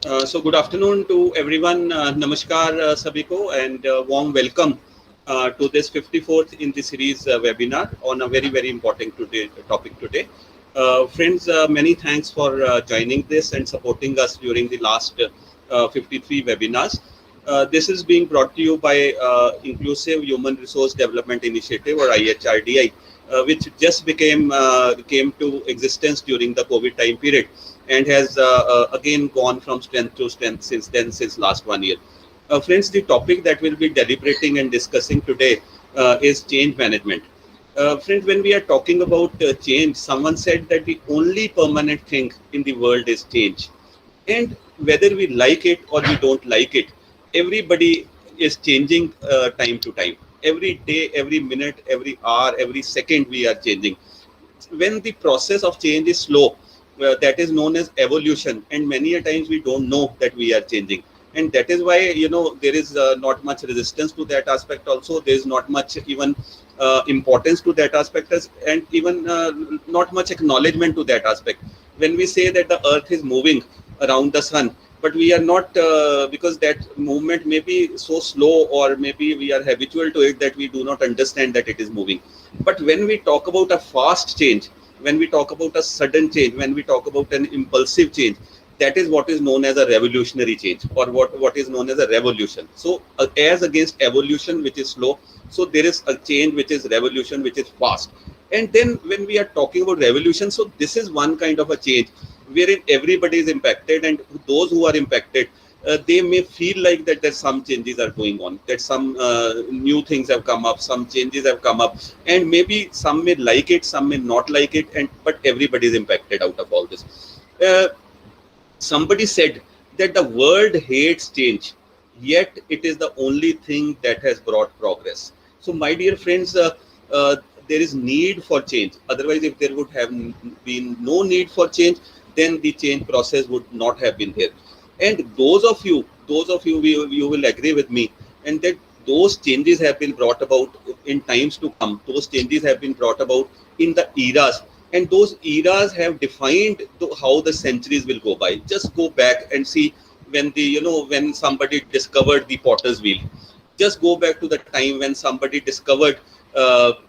So good afternoon to everyone. Namaskar, sabhi ko, and warm welcome to this 54th in the series webinar on a very important topic today. Friends, many thanks for joining this and supporting us during the last 53 webinars. This is being brought to you by Inclusive Human Resource Development Initiative, or IHRDI, which just came to existence during the COVID time period, and has again gone from strength to strength since then, since last 1 year. Friends, the topic that we'll be deliberating and discussing today is change management. Friends, when we are talking about change, someone said that the only permanent thing in the world is change. And whether we like it or we don't like it, everybody is changing time to time. Every day, every minute, every hour, every second, we are changing. When the process of change is slow, that is known as evolution, and many a times we don't know that we are changing, and that is why there is not much resistance to that aspect. Also, there is not much even importance to that aspect, and even not much acknowledgement to that aspect. When we say that the earth is moving around the sun, but we are not, because that movement may be so slow, or maybe we are habitual to it, that we do not understand that it is moving. But when we talk about a fast change, when we talk about a sudden change, when we talk about an impulsive change, that is what is known as a revolutionary change, or what is known as a revolution. So as against evolution, which is slow, so there is a change which is revolution, which is fast. And then when we are talking about revolution, so this is one kind of a change wherein everybody is impacted, and those who are impacted, they may feel like that there's some changes are going on, that some new things have come up, some changes have come up, and maybe some may like it, some may not like it, and but everybody is impacted out of all this. Somebody said that the world hates change, yet it is the only thing that has brought progress. So, my dear friends, there is need for change. Otherwise, if there would have been no need for change, then the change process would not have been here. And you will agree with me, and that those changes have been brought about in times to come. Those changes have been brought about in the eras, and those eras have defined how the centuries will go by. Just go back and see when somebody discovered the potter's wheel. Just go back to the time when somebody discovered that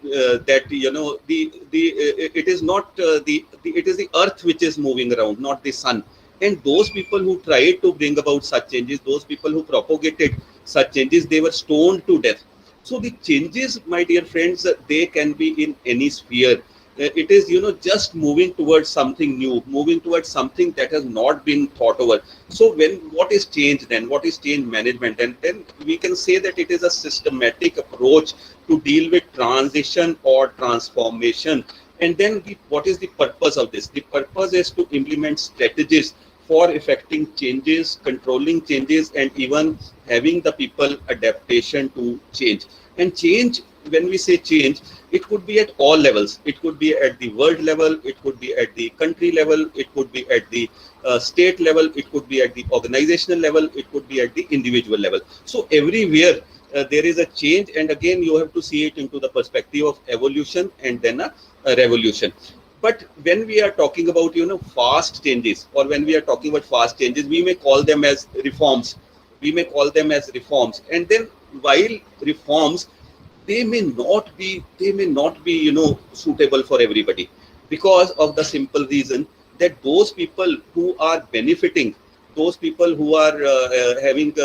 it is not it is the earth which is moving around, not the sun. And those people who tried to bring about such changes, those people who propagated such changes, they were stoned to death. So the changes, my dear friends, they can be in any sphere. It is just moving towards something new, moving towards something that has not been thought over. So when what is change, then what is change management? And then we can say that it is a systematic approach to deal with transition or transformation. And then what is the purpose of this? The purpose is to implement strategies for effecting changes, controlling changes, and even having the people adaptation to change. And change, when we say change, it could be at all levels. It could be at the world level, it could be at the country level, it could be at the state level, it could be at the organizational level, it could be at the individual level. So everywhere there is a change, and again you have to see it into the perspective of evolution and then a revolution. But when we are talking about fast changes, or when we are talking about fast changes, we may call them as reforms. We may call them as reforms. And then while reforms, they may not be suitable for everybody, because of the simple reason that those people who are benefiting, those people who are having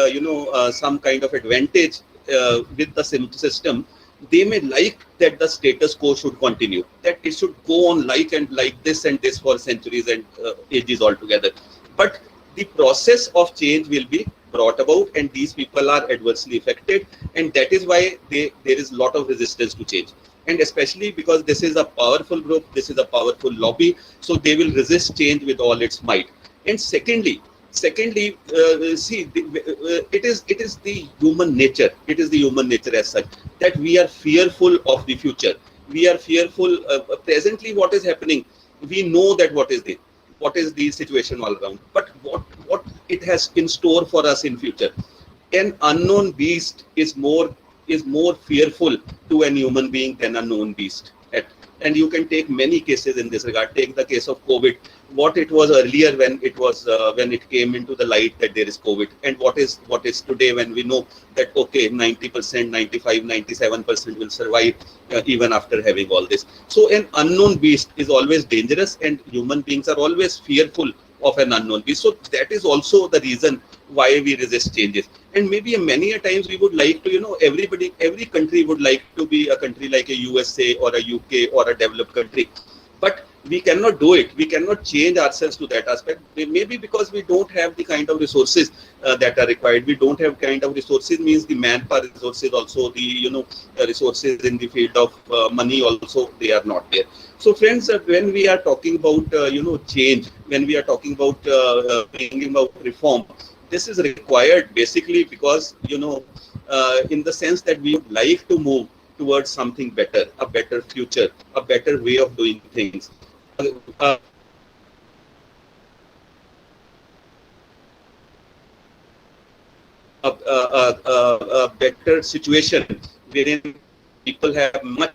some kind of advantage with the system, they may like that the status quo should continue, that it should go on like this and this for centuries and ages altogether. But the process of change will be brought about, and these people are adversely affected, and that is why there is a lot of resistance to change. And especially because this is a powerful group, this is a powerful lobby, so they will resist change with all its might. And secondly, it is the human nature. It is the human nature as such, that we are fearful of the future. We are fearful. Presently, what is happening? We know that what is the situation all around, but what it has in store for us in future. An unknown beast is more fearful to an human being than a known beast. And you can take many cases in this regard. Take the case of COVID. what it was earlier when it came into the light that there is COVID, and what is today when we know that okay, 90%, 95, 97% will survive even after having all this. So an unknown beast is always dangerous, and human beings are always fearful of an unknown beast. So that is also the reason why we resist changes. And maybe many a times we would like to, every country would like to be a country like a USA or a UK or a developed country, but we cannot do it. We cannot change ourselves to that aspect. Maybe because we don't have the kind of resources that are required. We don't have kind of resources, means the manpower resources, also the resources in the field of money also, they are not there. So friends, when we are talking about change, when we are talking about bringing about reform, this is required basically because in the sense that we would like to move towards something better, a better future, a better way of doing things. Uh, a better situation wherein people have much,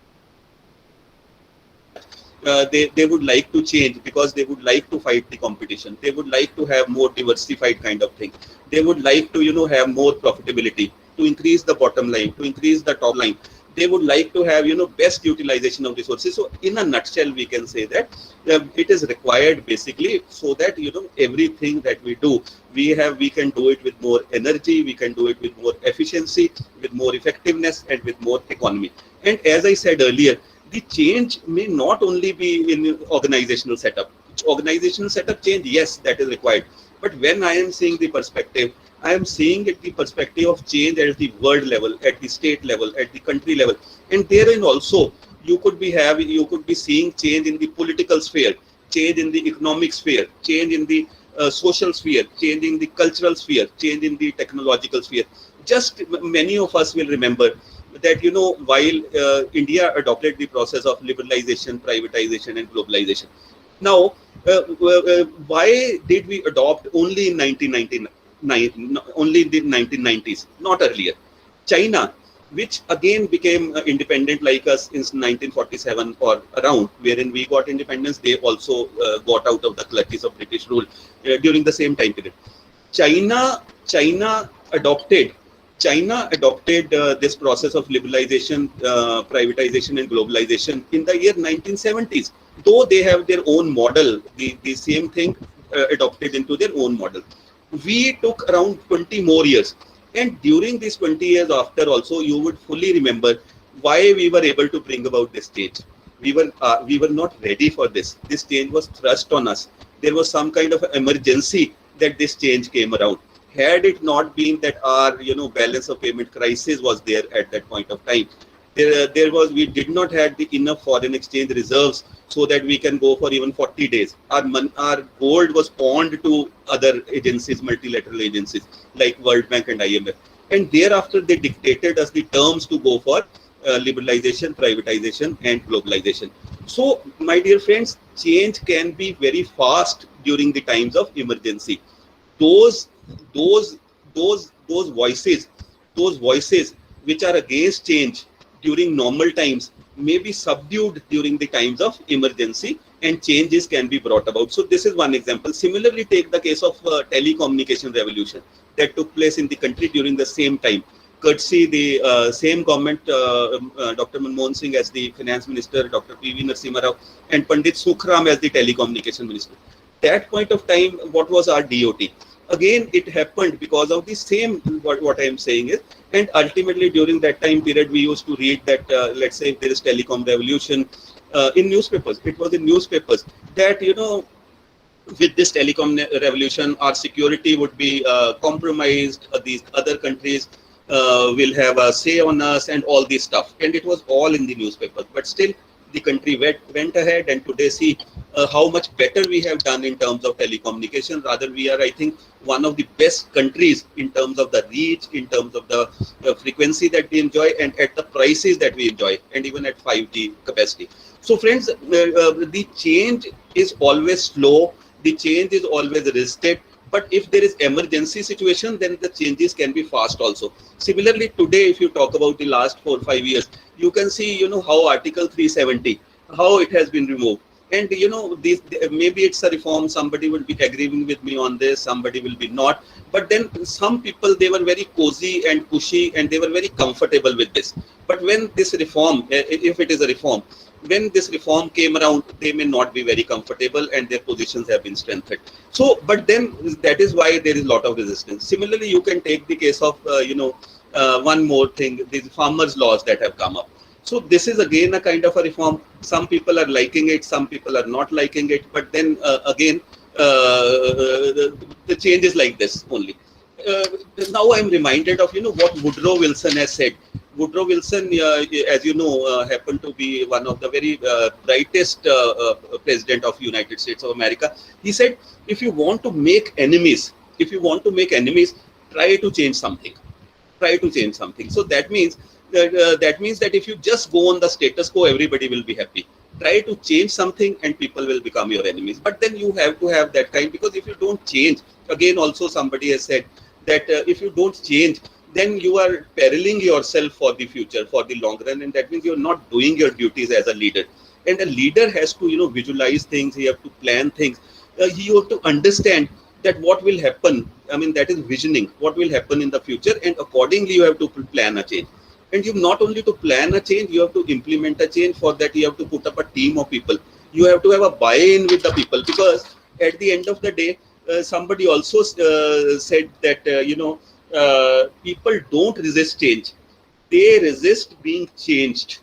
they would like to change because they would like to fight the competition. They would like to have more diversified kind of thing. They would like to have more profitability, to increase the bottom line, to increase the top line. They would like to have best utilization of resources. So in a nutshell, we can say that it is required basically so that everything that we do, we can do it with more energy, we can do it with more efficiency, with more effectiveness, and with more economy. And as I said earlier, the change may not only be in organizational setup. Organizational setup change, yes, that is required. But when I am seeing the perspective, I am seeing it the perspective of change at the world level, at the state level, at the country level, and therein also you could be seeing change in the political sphere, change in the economic sphere, change in the social sphere, change in the cultural sphere, change in the technological sphere. Just many of us will remember that while India adopted the process of liberalization, privatization, and globalization. Now, why did we adopt only in 1999, only in the 1990s, not earlier? China, which again became independent like us in 1947 or around, wherein we got independence, they also got out of the clutches of British rule during the same time period. China, China adopted China adopted this process of liberalization, privatization, and globalization in the year 1970s. Though they have their own model, the same thing adopted into their own model. We took around 20 more years. And during these 20 years after also, you would fully remember why we were able to bring about this change. We were not ready for this. This change was thrust on us. There was some kind of emergency that this change came around. Had it not been that our balance of payment crisis was there at that point of time, we did not have the enough foreign exchange reserves so that we can go for even 40 days. Our gold was pawned to other agencies, multilateral agencies like World Bank and IMF, and thereafter they dictated us the terms to go for liberalization, privatization, and globalization. So my dear friends, change can be very fast during the times of emergency. those those those voices which are against change during normal times may be subdued during the times of emergency, and changes can be brought about. So this is one example. Similarly, take the case of telecommunication revolution that took place in the country during the same time, courtesy the same government, Dr. Manmohan Singh as the finance minister, Dr. P.V. Narasimha Rao, and Pandit Sukhram as the telecommunication minister. That point of time, what was our DOT? Again, it happened because of the same, what I am saying is, and ultimately during that time period, we used to read that, let's say if there is telecom revolution in newspapers, it was in newspapers that, with this telecom revolution, our security would be compromised, these other countries will have a say on us and all this stuff. And it was all in the newspapers. But still, the country went ahead, and today see how much better we have done in terms of telecommunication. Rather, we are, I think, one of the best countries in terms of the reach, in terms of the frequency that we enjoy, and at the prices that we enjoy, and even at 5G capacity. So friends, the change is always slow, the change is always resisted, but if there is emergency situation, then the changes can be fast also. Similarly, today, if you talk about the last 4 or 5 years, you can see, how Article 370, how it has been removed. And these, maybe it's a reform, somebody will be agreeing with me on this, somebody will be not. But then some people, they were very cozy and cushy and they were very comfortable with this. But when this reform, if it is a reform, when this reform came around, they may not be very comfortable and their positions have been strengthened. So, but then that is why there is a lot of resistance. Similarly, you can take the case of, one more thing, these farmers' laws that have come up. So this is again a kind of a reform. Some people are liking it, some people are not liking it. But then again, the change is like this only. Uh, Now I'm reminded of what Woodrow Wilson has said. Woodrow Wilson, as you know, happened to be one of the very brightest president of United States of America. He said, if you want to make enemies, try to change something. So that means that if you just go on the status quo, everybody will be happy. Try to change something and people will become your enemies. But then you have to have that kind, because if you don't change, again also somebody has said that if you don't change, then you are periling yourself for the future, for the long run, and that means you're not doing your duties as a leader. And a leader has to visualize things, he have to plan things, he have to understand that what will happen. I mean, that is visioning what will happen in the future, and accordingly you have to plan a change. And you not only to plan a change, you have to implement a change. For that, you have to put up a team of people. You have to have a buy-in with the people, because at the end of the day, somebody also said that people don't resist change; they resist being changed.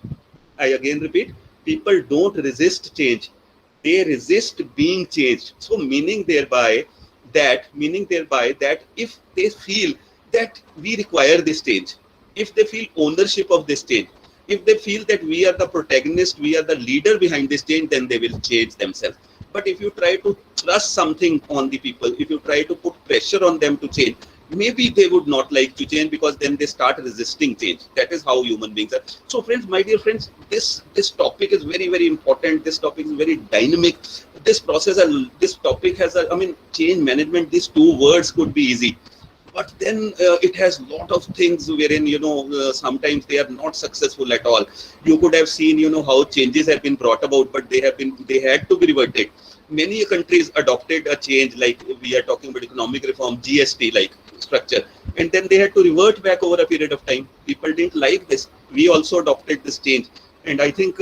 I again repeat, people don't resist change; they resist being changed. So, meaning thereby that if they feel that we require this change, if they feel ownership of this change, if they feel that we are the protagonist, we are the leader behind this change, then they will change themselves. But if you try to thrust something on the people, if you try to put pressure on them to change, maybe they would not like to change, because then they start resisting change. That is how human beings are. So friends, my dear friends, this topic is very, very important. This topic is very dynamic. This topic has I mean, change management, these two words could be easy, but then it has a lot of things wherein sometimes they are not successful at all. You could have seen how changes have been brought about, but they had to be reverted. Many countries adopted a change, like we are talking about economic reform, GST like structure, and then they had to revert back over a period of time. People didn't like this. We also adopted this change, and I think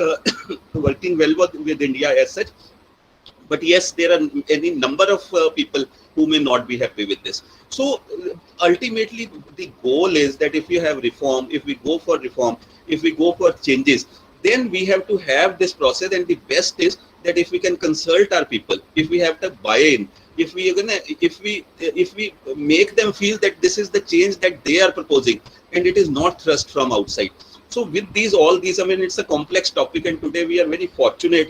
working well with India as such. But yes, there are any number of people who may not be happy with this. So ultimately, the goal is that if you have reform, if we go for reform, if we go for changes, then we have to have this process. And the best is that if we can consult our people, if we have to buy in, if we make them feel that this is the change that they are proposing, and it is not thrust from outside. So with all these, I mean, it's a complex topic, and today we are very fortunate,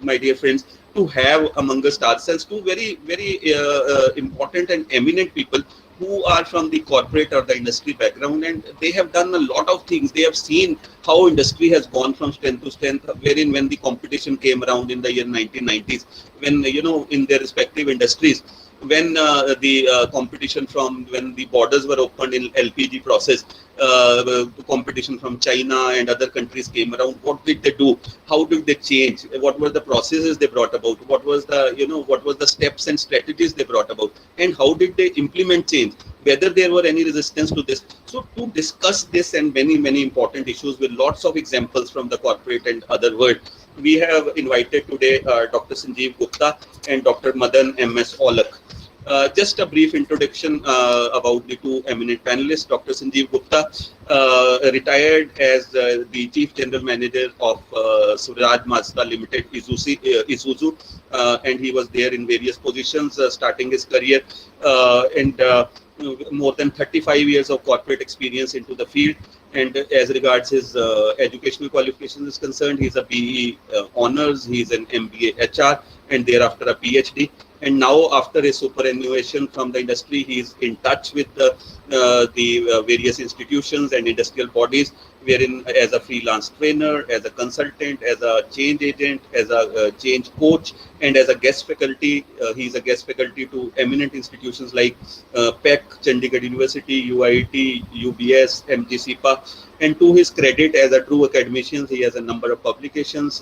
my dear friends, to have among us ourselves two very, very important and eminent people who are from the corporate or the industry background, and they have done a lot of things. They have seen how industry has gone from strength to strength, wherein when the competition came around in the year 1990s, when, in their respective industries, when the competition from, when the borders were opened in LPG process, competition from China and other countries came around. What did they do? How did they change? What were the processes they brought about? What was the steps and strategies they brought about? And how did they implement change? Whether there were any resistance to this. So to discuss this and many, many important issues with lots of examples from the corporate and other world, we have invited today Dr. Sanjeev Gupta and Dr. Madan M.S. Olak. Just a brief introduction about the two eminent panelists. Dr. Sanjeev Gupta retired as the Chief General Manager of Swaraj Mazda Limited, Isuzu, and he was there in various positions, starting his career, and more than 35 years of corporate experience into the field. And as regards his educational qualifications is concerned, he's a BE honors, he's an MBA HR, and thereafter a PhD. And now, after a superannuation from the industry, he is in touch with the various institutions and industrial bodies, wherein as a freelance trainer, as a consultant, as a change agent, as a change coach, and as a guest faculty. He is a guest faculty to eminent institutions like PEC, Chandigarh University, UIT, UBS, MGCPA. And to his credit, as a true academician, he has a number of publications.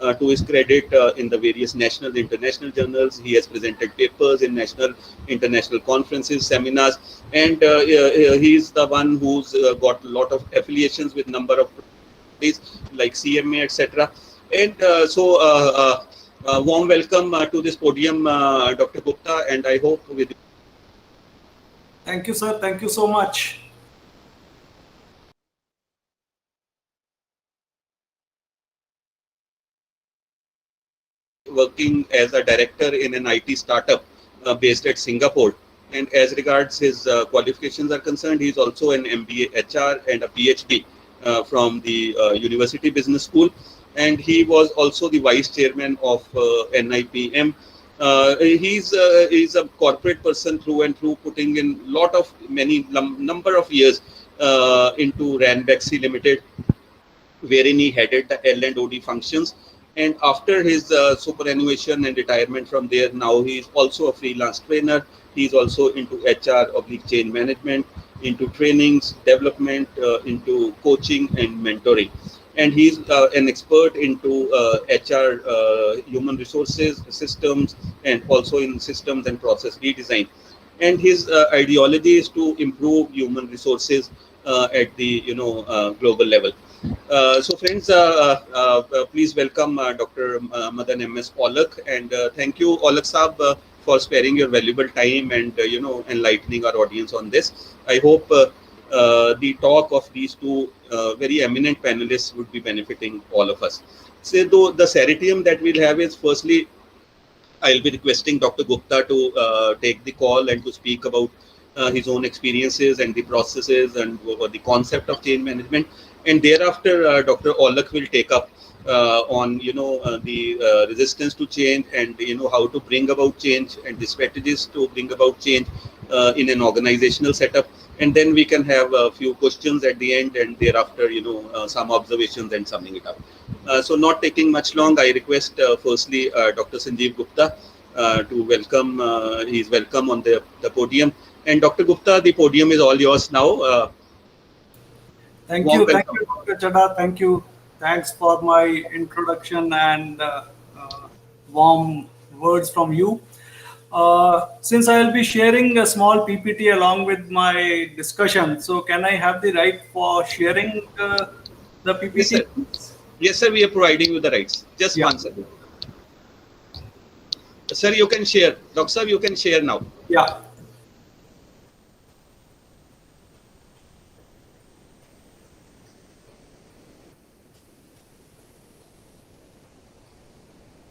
To his credit, in the various national and international journals, he has presented papers in national, international conferences, seminars, and he is the one who's got a lot of affiliations with number of bodies like CMA, etc. And warm welcome to this podium, Dr. Gupta, and I hope with Thank you, sir. Thank you so much. working as a director in an IT startup based at Singapore. And as regards his qualifications are concerned, he is also an MBA HR and a PhD from the University Business School. And he was also the vice chairman of NIPM. He's a corporate person through and through, putting in number of years into Ranbaxy Limited, wherein he headed the L and OD functions. And after his superannuation and retirement from there, now he is also a freelance trainer. He is also into HR/change management, into trainings, development, into coaching and mentoring. And he's an expert into HR, human resources systems, and also in systems and process redesign. And his ideology is to improve human resources at the global level. So friends, please welcome Dr. Madan M.S. Olak, and thank you, Olak Saab, for sparing your valuable time and enlightening our audience on this. I hope the talk of these two very eminent panelists would be benefiting all of us. So the Saritium that we'll have is, firstly, I'll be requesting Dr. Gupta to take the call and to speak about his own experiences and the processes and the concept of change management. And thereafter, Dr. Olak will take up on the resistance to change, and how to bring about change and the strategies to bring about change in an organizational setup. And then we can have a few questions at the end, and thereafter some observations and summing it up. So not taking much long, I request firstly Dr. Sanjeev Gupta to welcome. He's welcome on the podium. And Dr. Gupta, the podium is all yours now. Thank you, Dr. Chaddha. Thank you. Thanks for my introduction and warm words from you. Since I will be sharing a small PPT along with my discussion, so can I have the right for sharing the PPT? Yes, sir. Yes, sir. We are providing you the rights. Just one second. Sir, you can share. Dr. Sir, you can share now. Yeah.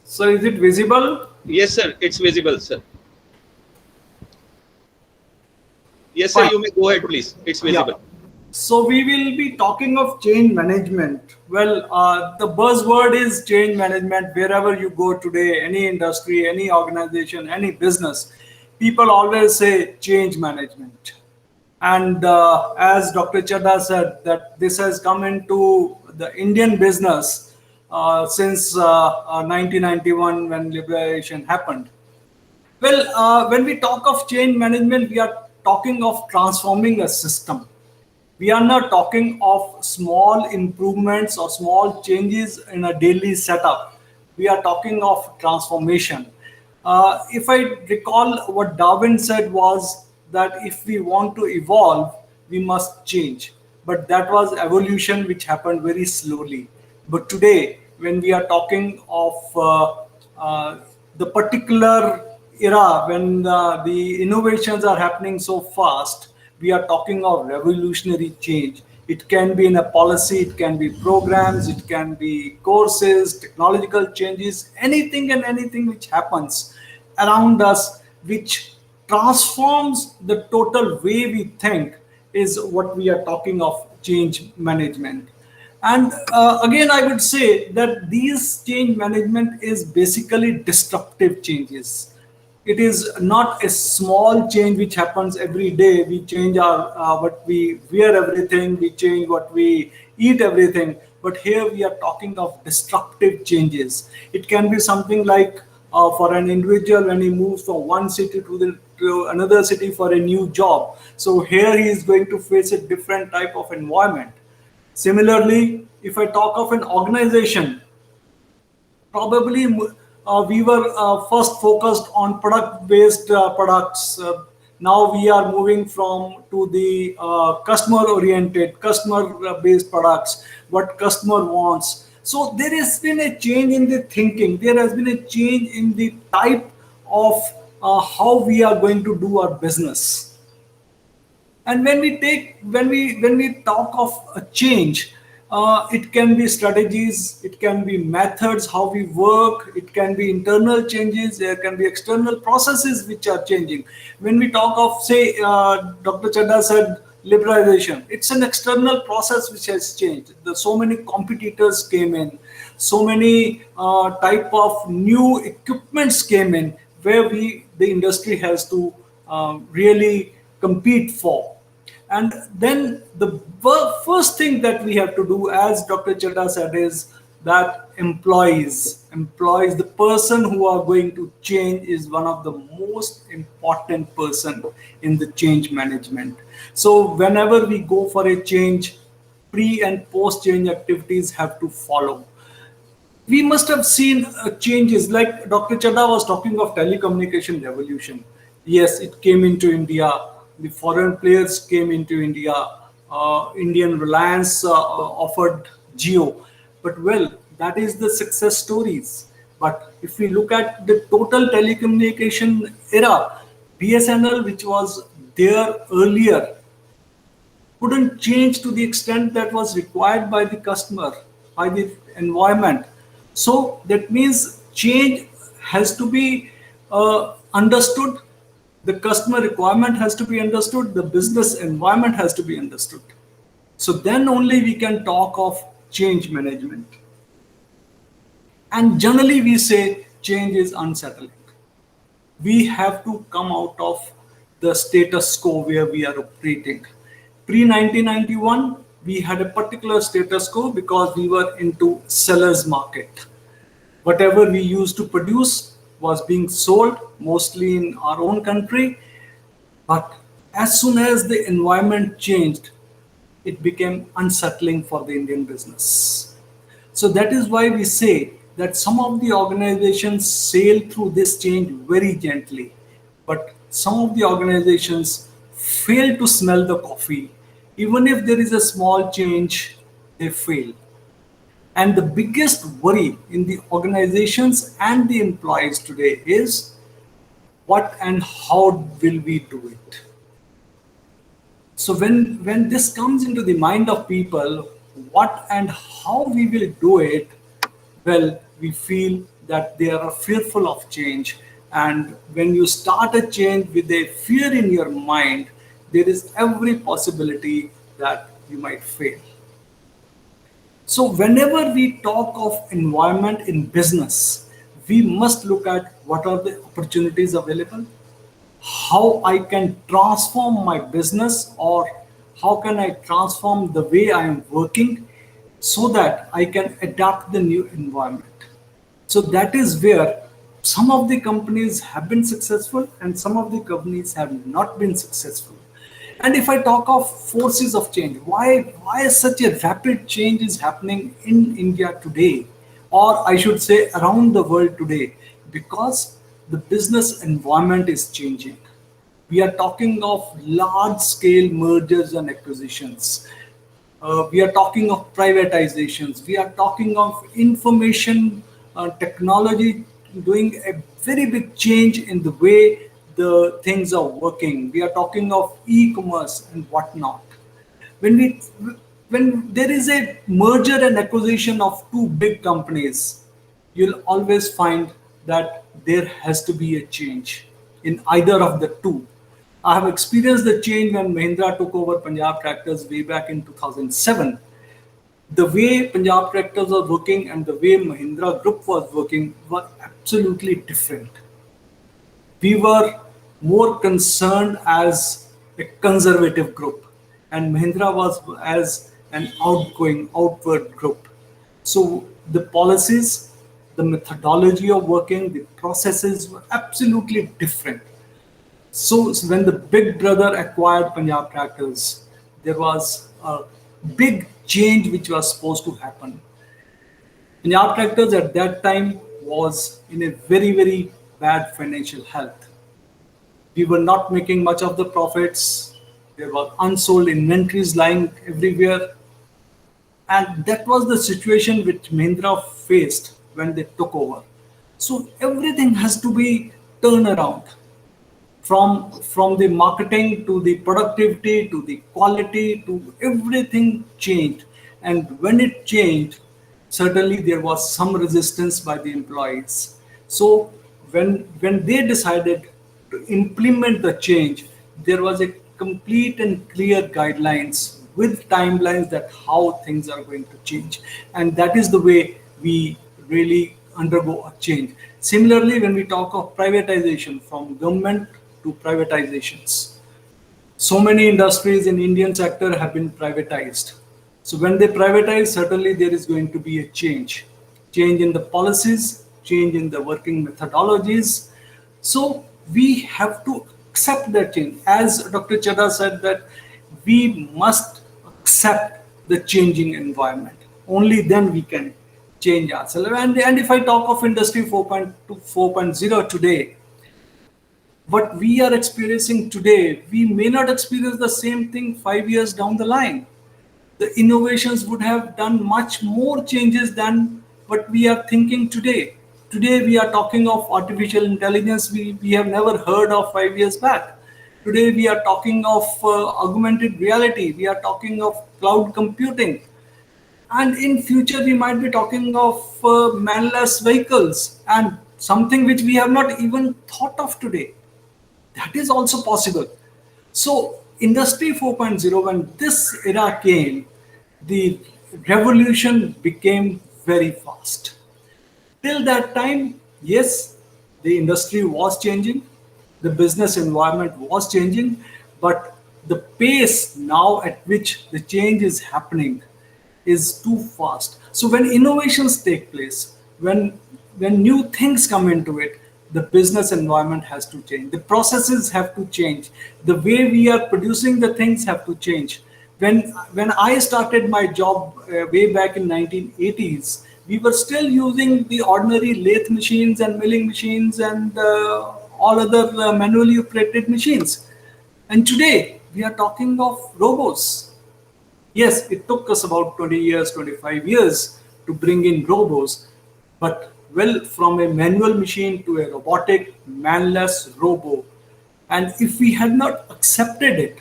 So is it visible? Yes, sir. It's visible, sir. Yes, sir. Fine. You may go ahead, please. It's visible. Yeah. So we will be talking of change management. Well, the buzzword is change management. Wherever you go today, any industry, any organization, any business, people always say change management. And as Dr. Chaddha said, that this has come into the Indian business since 1991, when liberation happened. Well, when we talk of change management, we are talking of transforming a system. We are not talking of small improvements or small changes in a daily setup. We are talking of transformation. If I recall, what Darwin said was that if we want to evolve, we must change. But that was evolution, which happened very slowly. But today, when we are talking of the particular era, when the innovations are happening so fast, we are talking of revolutionary change. It can be in a policy, it can be programs, it can be courses, technological changes, anything and anything which happens around us, which transforms the total way we think, is what we are talking of change management. And again, I would say that these change management is basically disruptive changes. It is not a small change which happens every day. We change our what we wear, everything. We change what we eat, everything. But here we are talking of disruptive changes. It can be something like for an individual when he moves from one city to another city for a new job. So here he is going to face a different type of environment. Similarly, if I talk of an organization, probably we were first focused on product based products. Now we are moving from to the customer oriented, customer based products, what customer wants. So there has been a change in the thinking, there has been a change in the type of how we are going to do our business. And when we talk of a change, it can be strategies, it can be methods how we work, it can be internal changes, there can be external processes which are changing. When we talk of, say, Dr. Chadha said liberalization, it's an external process which has changed. So many competitors came in, so many type of new equipments came in, where the industry has to really compete for. And then the first thing that we have to do, as Dr. Chadha said, is that employees, the person who are going to change is one of the most important person in the change management. So whenever we go for a change, pre and post change activities have to follow. We must have seen changes, like Dr. Chadha was talking of telecommunication revolution. Yes, it came into India. The foreign players came into India. Indian Reliance offered Geo, but well, that is the success stories. But if we look at the total telecommunication era, BSNL, which was there earlier, couldn't change to the extent that was required by the customer, by the environment. So that means change has to be understood, the customer requirement has to be understood, the business environment has to be understood. So then only we can talk of change management. And generally we say change is unsettling. We have to come out of the status quo where we are operating. Pre 1991, we had a particular status quo because we were into seller's market. Whatever we used to produce was being sold mostly in our own country. But as soon as the environment changed, it became unsettling for the Indian business. So that is why we say that some of the organizations sail through this change very gently, but some of the organizations fail to smell the coffee. Even if there is a small change, they fail. And the biggest worry in the organizations and the employees today is what and how will we do it? So when this comes into the mind of people, what and how we will do it, well, we feel that they are fearful of change. And when you start a change with a fear in your mind, there is every possibility that you might fail. So whenever we talk of environment in business, we must look at what are the opportunities available, how I can transform my business, or how can I transform the way I am working so that I can adapt the new environment. So that is where some of the companies have been successful and some of the companies have not been successful. And if I talk of forces of change, why such a rapid change is happening in India today, or I should say around the world today? Because the business environment is changing. We are talking of large scale mergers and acquisitions. We are talking of privatizations. We are talking of information technology doing a very big change in the way the things are working. We are talking of e-commerce and whatnot. When we when there is a merger and acquisition of two big companies, you'll always find that there has to be a change in either of the two. I have experienced the change when Mahindra took over Punjab Tractors way back in 2007. The way Punjab Tractors was working and the way Mahindra Group was working were absolutely different. We were more concerned as a conservative group, and Mahindra was as an outward group. So the policies, the methodology of working, the processes were absolutely different. So when the big brother acquired Punjab Tractors, there was a big change which was supposed to happen. And our tractors at that time was in a very, very bad financial health. We were not making much of the profits. There were unsold inventories lying everywhere. And that was the situation which Mahindra faced when they took over. So everything has to be turned around, from the marketing to the productivity to the quality to everything changed. And when it changed, certainly there was some resistance by the employees. So when they decided to implement the change, there was a complete and clear guidelines with timelines that how things are going to change. And that is the way we really undergo a change. Similarly, when we talk of privatization, from government to privatizations, so many industries in Indian sector have been privatized. So when they privatize, certainly there is going to be a change in the policies, change in the working methodologies. So we have to accept that change. As Dr. Chadha said, that we must accept the changing environment. Only then we can change ourselves. And if I talk of Industry 4.2, 4.0 today, what we are experiencing today, we may not experience the same thing 5 years down the line. The innovations would have done much more changes than what we are thinking today. Today, we are talking of artificial intelligence we have never heard of 5 years back. Today, we are talking of augmented reality. We are talking of cloud computing. And in future, we might be talking of manless vehicles and something which we have not even thought of today. That is also possible. So, Industry 4.0, when this era came, the revolution became very fast. Till that time, yes, the industry was changing, the business environment was changing, but the pace now at which the change is happening is too fast. So when innovations take place, when new things come into it, the business environment has to change. The processes have to change. The way we are producing the things have to change. When I started my job way back in 1980s, we were still using the ordinary lathe machines and milling machines and all other manually operated machines. And today we are talking of robots. Yes, it took us about 20 years, 25 years to bring in robots, but well, from a manual machine to a robotic, manless robo. And if we had not accepted it,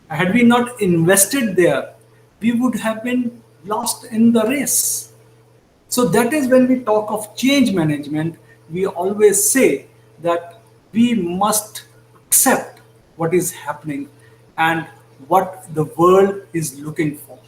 had we not invested there, we would have been lost in the race. So that is when we talk of change management, we always say that we must accept what is happening and what the world is looking for.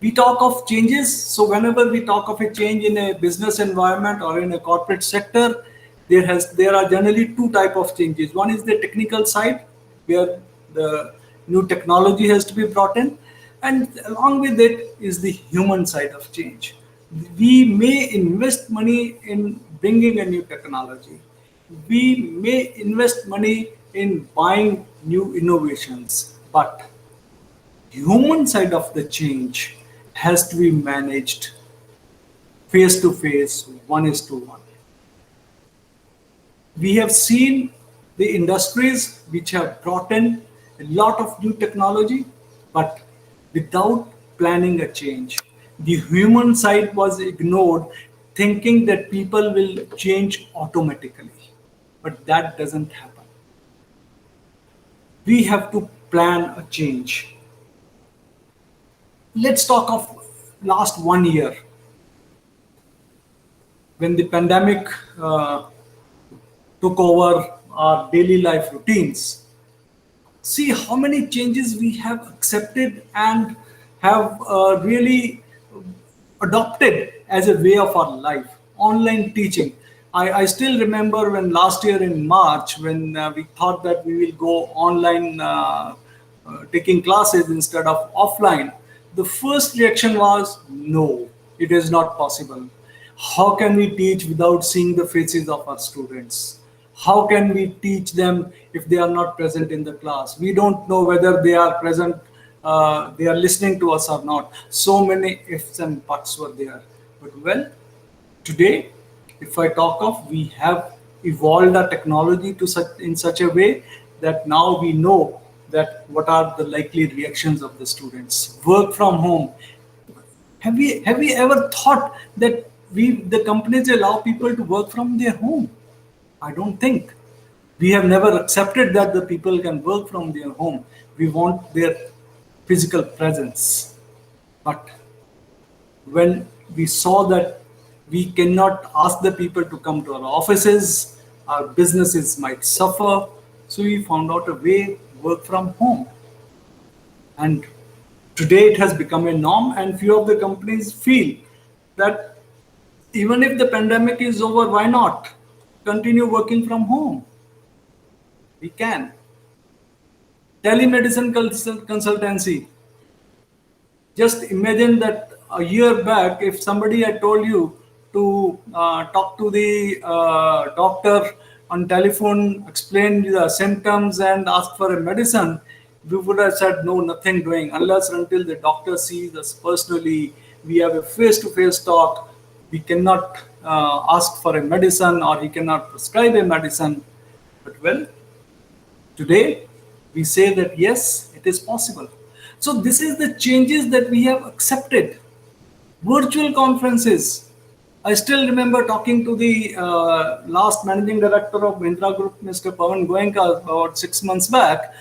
We talk of changes. So whenever we talk of a change in a business environment or in a corporate sector, there are generally two type of changes. One is the technical side, where the new technology has to be brought in, and along with it is the human side of change. We may invest money in bringing a new technology. We may invest money in buying new innovations, but human side of the change has to be managed face to face, one is to one. We have seen the industries which have brought in a lot of new technology, but without planning a change. The human side was ignored, thinking that people will change automatically. But that doesn't happen. We have to plan a change. Let's talk of last 1 year, when the pandemic took over our daily life routines. See how many changes we have accepted and have really adopted as a way of our life. Online teaching. I still remember when last year in March, when we thought that we will go online taking classes instead of offline, the first reaction was no, it is not possible. How can we teach without seeing the faces of our students? How can we teach them if they are not present in the class? We don't know whether they are present, they are listening to us or not. So many ifs and buts were there. But well, today, if I talk of, we have evolved our technology to such in such a way that now we know that what are the likely reactions of the students. Work from home. Have we ever thought that the companies allow people to work from their home? I don't think. We have never accepted that the people can work from their home. We want their physical presence. But when we saw that we cannot ask the people to come to our offices, our businesses might suffer, so we found out a way to work from home. And today it has become a norm, and few of the companies feel that even if the pandemic is over, why not continue working from home? We can. Telemedicine consultancy. Just imagine that a year back, if somebody had told you to talk to the doctor on telephone, explain the symptoms, and ask for a medicine, we would have said no, nothing doing unless until the doctor sees us personally. We have a face-to-face talk. We cannot ask for a medicine, or he cannot prescribe a medicine. But well, today, we say that yes, it is possible. So this is the changes that we have accepted. Virtual conferences. I still remember talking to the last managing director of Mahindra Group, Mr. Pawan Goenka, about 6 months back,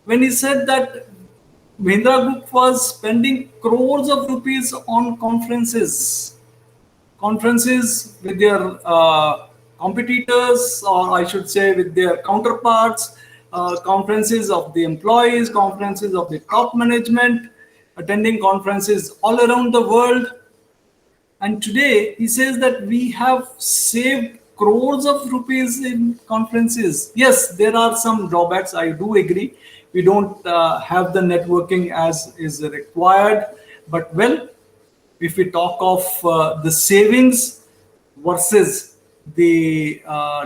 when he said that Mahindra Group was spending crores of rupees on conferences with their competitors, or I should say with their counterparts, conferences of the employees, conferences of the top management, attending conferences all around the world. And today he says that we have saved crores of rupees in conferences. Yes, there are some drawbacks. I do agree. We don't have the networking as is required. But well, if we talk of the savings versus the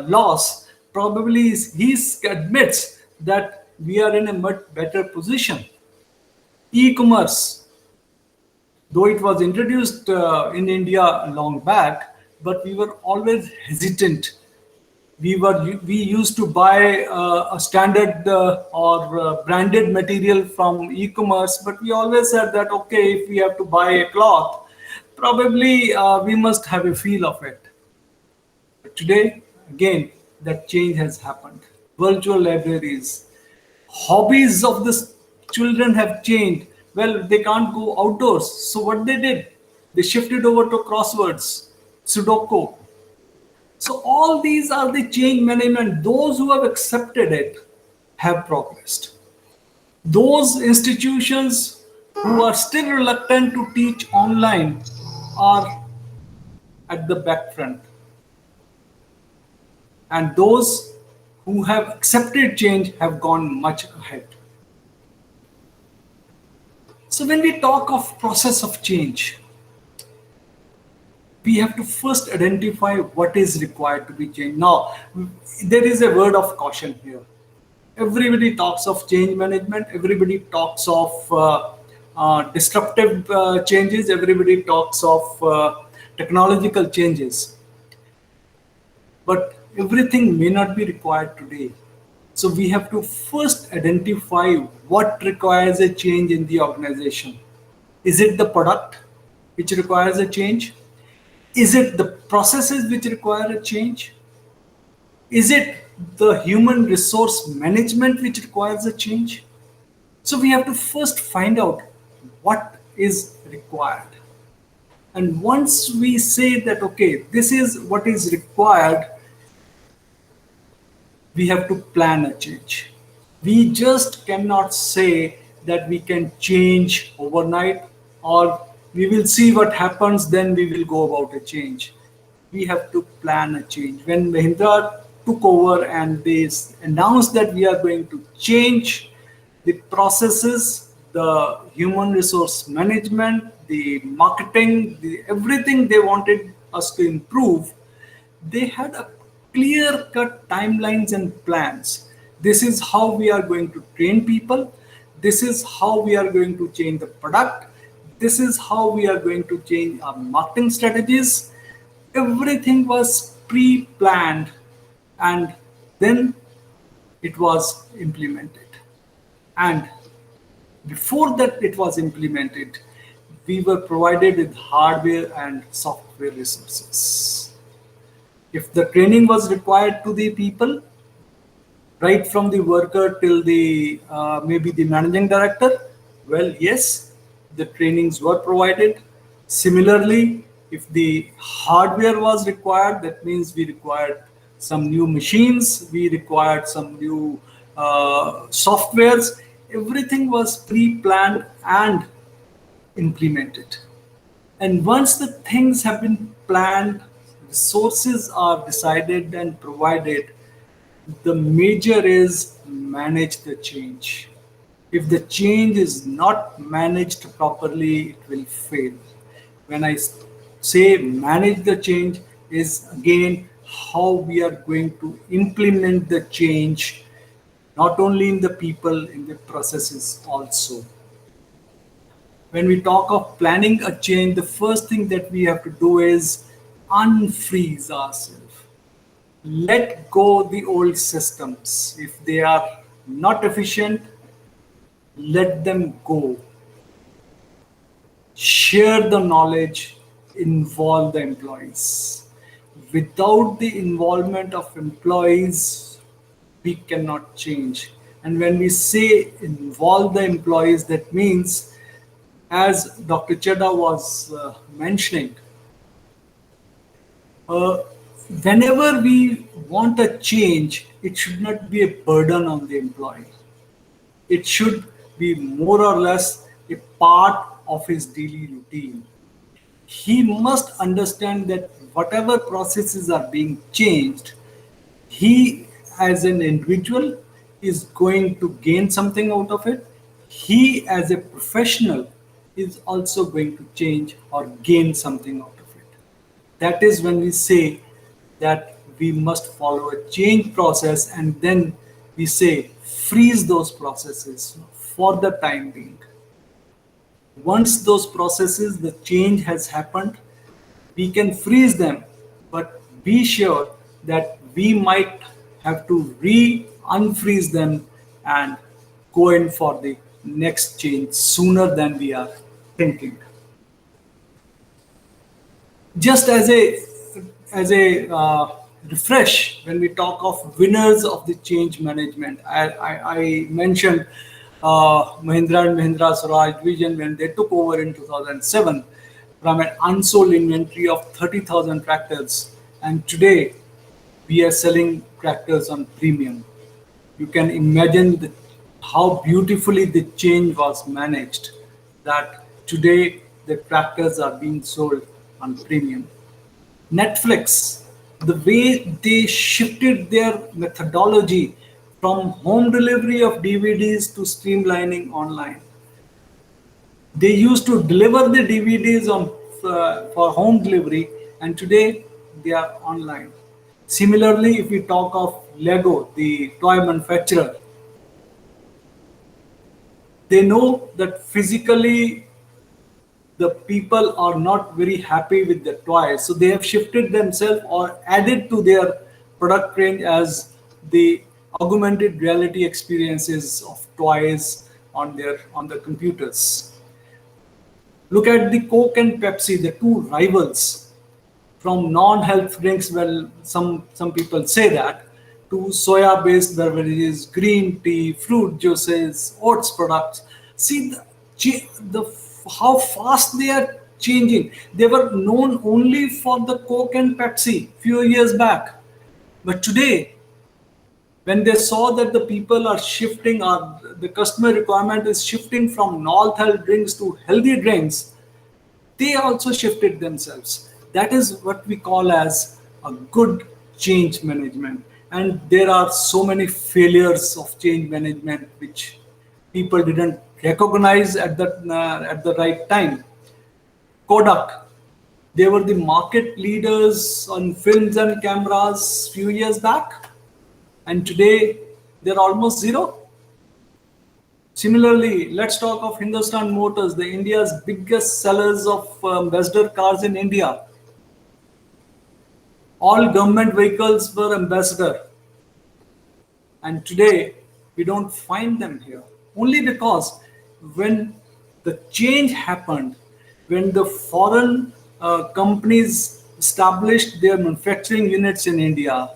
loss, probably he admits that we are in a much better position. E-commerce, though it was introduced in India long back, but we were always hesitant. We used to buy a standard or branded material from e-commerce, but we always said that okay, if we have to buy a cloth, probably we must have a feel of it. But today, again, that change has happened. Virtual libraries, hobbies of the children have changed. Well, they can't go outdoors, so what they did, they shifted over to crosswords, Sudoku. So all these are the change management. Those who have accepted it have progressed. Those institutions who are still reluctant to teach online are at the back front. And those who have accepted change have gone much ahead. So when we talk of process of change, we have to first identify what is required to be changed. Now, there is a word of caution here. Everybody talks of change management. Everybody talks of disruptive changes. Everybody talks of technological changes. But everything may not be required today. So we have to first identify what requires a change in the organization. Is it the product which requires a change? Is it the processes which require a change? Is it the human resource management which requires a change? So we have to first find out what is required. And once we say that, okay, this is what is required, we have to plan a change. We just cannot say that we can change overnight, or we will see what happens, then we will go about a change. We have to plan a change. When Mahindra took over and they announced that we are going to change the processes, the human resource management, the marketing, everything they wanted us to improve, they had a clear-cut timelines and plans. This is how we are going to train people. This is how we are going to change the product. this is how we are going to change our marketing strategies. Everything was pre-planned, and then it was implemented. And before that it was implemented, we were provided with hardware and software resources. If the training was required to the people, right from the worker till the maybe the managing director, well, yes, the trainings were provided. Similarly, if the hardware was required, that means we required some new machines, we required some new softwares. Everything was pre-planned and implemented. And once the things have been planned, resources are decided and provided, the major is manage the change. If the change is not managed properly, it will fail. When I say manage the change, is again how we are going to implement the change, not only in the people, in the processes also. When we talk of planning a change, the first thing that we have to do is unfreeze ourselves. Let go the old systems. If they are not efficient, let them go. Share the knowledge, involve the employees. Without the involvement of employees, we cannot change. And when we say involve the employees, that means, as Dr. Chaddha was mentioning, uh, whenever we want a change, it should not be a burden on the employee. It should be more or less a part of his daily routine. He must understand that whatever processes are being changed, he as an individual is going to gain something out of it. He as a professional is also going to change or gain something out of it. That is when we say that we must follow a change process, and then we say freeze those processes for the time being. Once those processes, the change has happened, we can freeze them, but be sure that we might have to unfreeze them and go in for the next change sooner than we are thinking. Just as a refresh, when we talk of winners of the change management, I mentioned Mahindra and Mahindra Swaraj Division when they took over in 2007 from an unsold inventory of 30,000 tractors, and today we are selling tractors on premium. You can imagine how beautifully the change was managed, that today the tractors are being sold on premium. Netflix, the way they shifted their methodology from home delivery of DVDs to streamlining online. They used to deliver the DVDs for home delivery, and today they are online. Similarly, if we talk of Lego, the toy manufacturer, they know that physically the people are not very happy with the toys, so they have shifted themselves or added to their product range as the augmented reality experiences of toys on the computers. Look at the Coke and Pepsi, the two rivals, from non-health drinks, well, some people say that, to soya-based beverages, green tea, fruit juices, oats products. See the how fast they are changing. They were known only for the Coke and Pepsi few years back, but today, when they saw that the people are shifting, or the customer requirement is shifting from non-health drinks to healthy drinks, they also shifted themselves. That is what we call as a good change management. And there are so many failures of change management which people didn't recognize at the right time. Kodak, they were the market leaders on films and cameras few years back, and today they're almost zero. Similarly, let's talk of Hindustan Motors, the India's biggest sellers of ambassador cars in India. All government vehicles were ambassador, and today we don't find them here. Only because when the change happened, when the foreign companies established their manufacturing units in India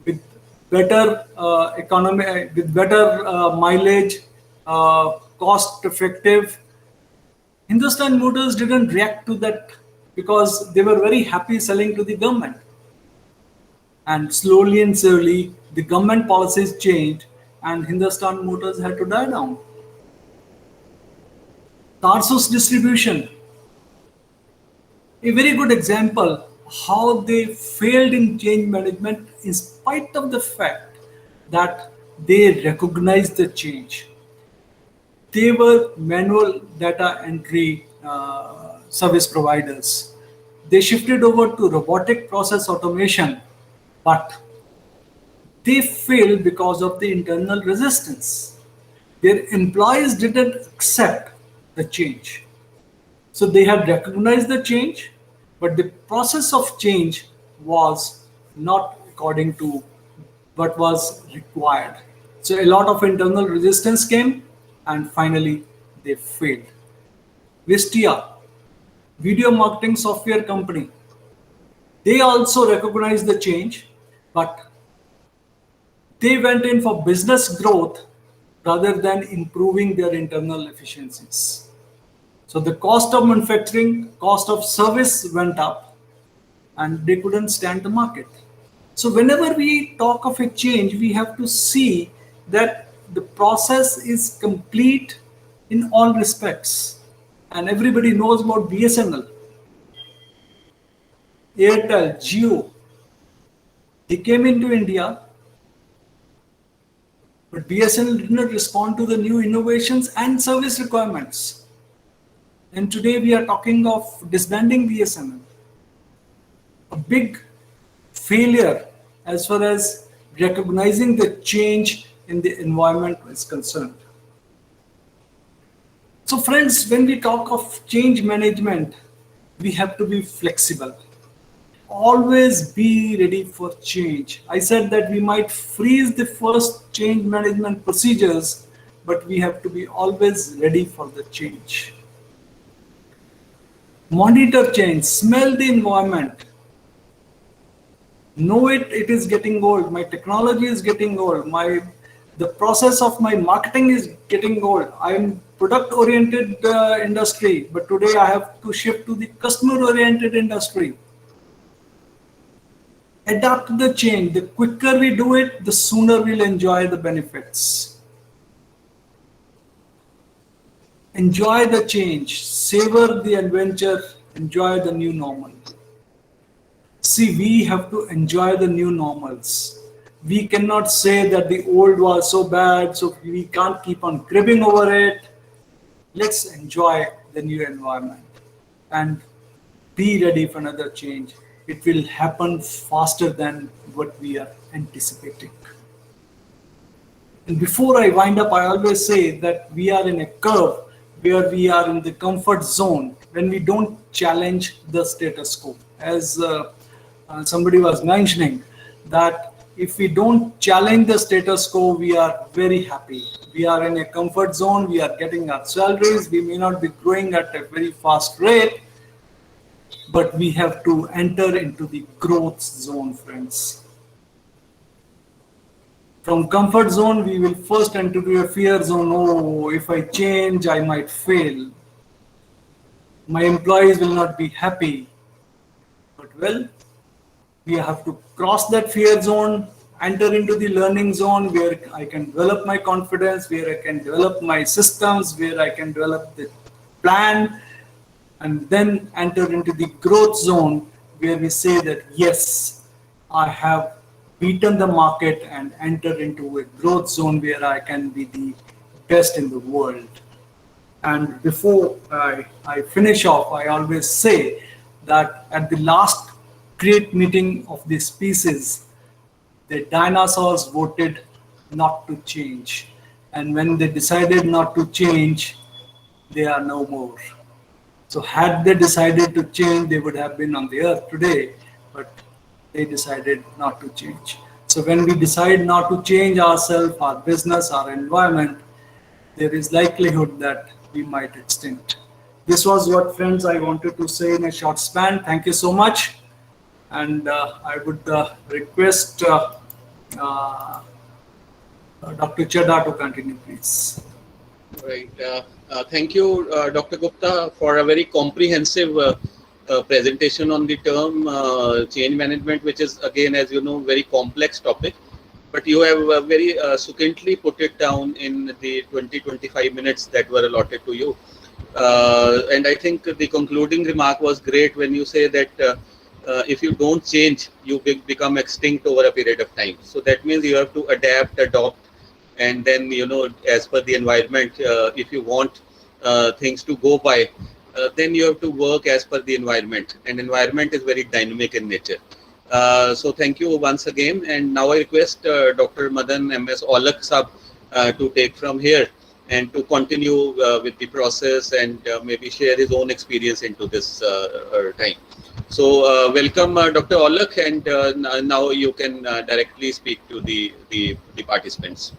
with better economy, with better mileage, cost effective, Hindustan Motors didn't react to that because they were very happy selling to the government. And slowly and slowly, the government policies changed and Hindustan Motors had to die down. Tarsus distribution, a very good example how they failed in change management in spite of the fact that they recognized the change. They were manual data entry service providers. They shifted over to robotic process automation, but they failed because of the internal resistance. Their employees didn't accept the change. So they had recognized the change, but the process of change was not according to what was required. So a lot of internal resistance came, and finally they failed. Vistia, video marketing software company, they also recognized the change, but they went in for business growth rather than improving their internal efficiencies. So the cost of manufacturing, cost of service went up, and they couldn't stand the market. So whenever we talk of a change, we have to see that the process is complete in all respects. And everybody knows about BSNL, Airtel, Jio. They came into India, but BSNL did not respond to the new innovations and service requirements. And today we are talking of disbanding BSNL. A big failure as far as recognizing the change in the environment is concerned. So, friends, when we talk of change management, we have to be flexible. Always be ready for change. I said that we might freeze the first change management procedures, but we have to be always ready for the change. Monitor change, smell the environment. Know it is getting old. My technology is getting old. The process of my marketing is getting old. I'm product oriented industry, but today I have to shift to the customer oriented industry. Adapt to the change. The quicker we do it, the sooner we'll enjoy the benefits. Enjoy the change, savor the adventure, enjoy the new normal. See, we have to enjoy the new normals. We cannot say that the old was so bad, so we can't keep on cribbing over it. Let's enjoy the new environment and be ready for another change. It will happen faster than what we are anticipating. And before I wind up, I always say that we are in a curve where we are in the comfort zone when we don't challenge the status quo. As somebody was mentioning, that if we don't challenge the status quo, we are very happy. We are in a comfort zone, we are getting our salaries, we may not be growing at a very fast rate, but we have to enter into the growth zone, friends. From comfort zone, we will first enter to a fear zone. Oh, if I change, I might fail. My employees will not be happy. But well, we have to cross that fear zone, enter into the learning zone where I can develop my confidence, where I can develop my systems, where I can develop the plan, and then enter into the growth zone where we say that yes, I have beaten the market and enter into a growth zone where I can be the best in the world. And before I finish off, I always say that at the last great meeting of the species, the dinosaurs voted not to change. And when they decided not to change, they are no more. So had they decided to change, they would have been on the earth today, but they decided not to change. So when we decide not to change ourselves, our business, our environment, there is likelihood that we might extinct. This was what, friends, I wanted to say in a short span. Thank you so much, and I would request uh, Dr. Chadha to continue, please. Right. Thank you, Dr. Gupta, for a very comprehensive presentation on the term change management, which is, again, as you know, very complex topic. But you have very succinctly put it down in the 20-25 minutes that were allotted to you. And I think the concluding remark was great when you say that if you don't change, you become extinct over a period of time. So that means you have to adapt, adopt, and then, as per the environment, if you want things to go by, then you have to work as per the environment, and environment is very dynamic in nature. So thank you once again, and now I request Dr. Madan MS Olak Sab to take from here and to continue with the process, and maybe share his own experience into this time. So welcome, Dr. Olak, and now you can directly speak to the participants.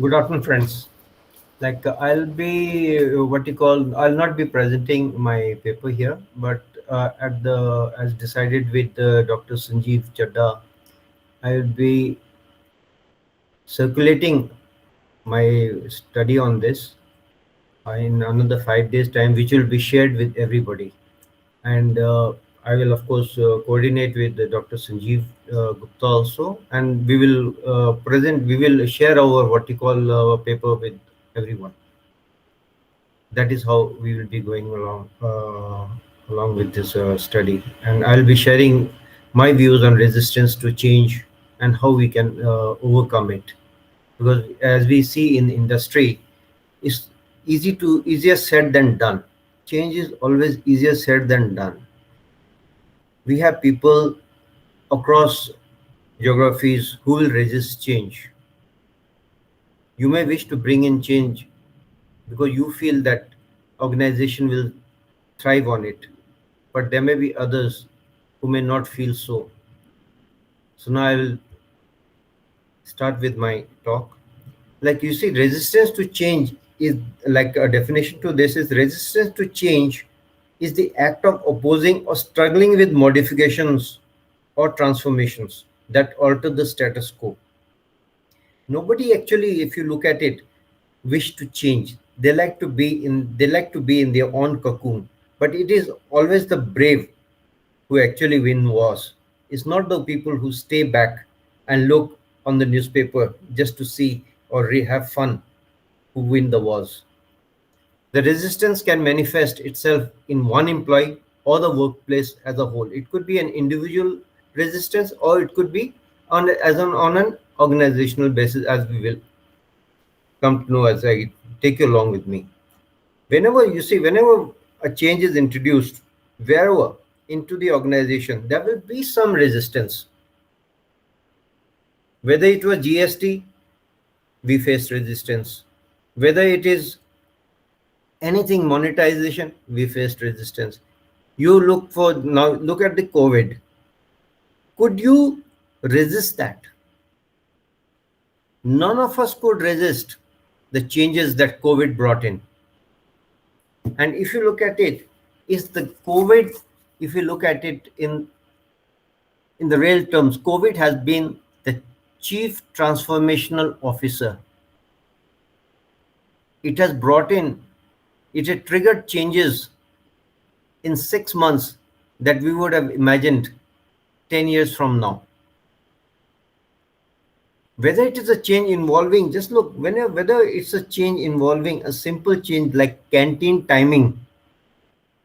Good afternoon, friends. I'll be what you call. I'll not be presenting my paper here, but as decided with Dr. Sanjeev Chaddha, I will be circulating my study on this in another 5 days' time, which will be shared with everybody. And I will, of course, coordinate with Dr. Sanjeev Gupta also, and we will we will share our what you call paper with everyone. That is how we will be going along with this study, and I'll be sharing my views on resistance to change and how we can overcome it. Because as we see in industry, it's easier said than done. Change is always easier said than done. We have people across geographies who will resist change. You may wish to bring in change because you feel that organization will thrive on it, but there may be others who may not feel so. So now I will start with my talk. Like you see, resistance to change is like a definition to this is resistance to change is the act of opposing or struggling with modifications or transformations that alter the status quo. Nobody actually, if you look at it, wish to change. They like to be in their own cocoon. But it is always the brave who actually win wars. It's not the people who stay back and look on the newspaper just to see or have fun who win the wars. The resistance can manifest itself in one employee or the workplace as a whole. It could be an individual resistance, or it could be on an organizational basis, as we will come to know as I take you along with me. Whenever a change is introduced, wherever into the organization, there will be some resistance. Whether it was GST, we faced resistance. Whether it is anything monetization, we faced resistance. You look at the COVID. Could you resist that? None of us could resist the changes that COVID brought in. And if you look at it, is the COVID, if you look at it in the real terms, COVID has been the chief transformational officer. It has triggered changes in 6 months that we would have imagined 10 years from now. Whether it is a change involving, just look, whether it's a change involving a simple change like canteen timing,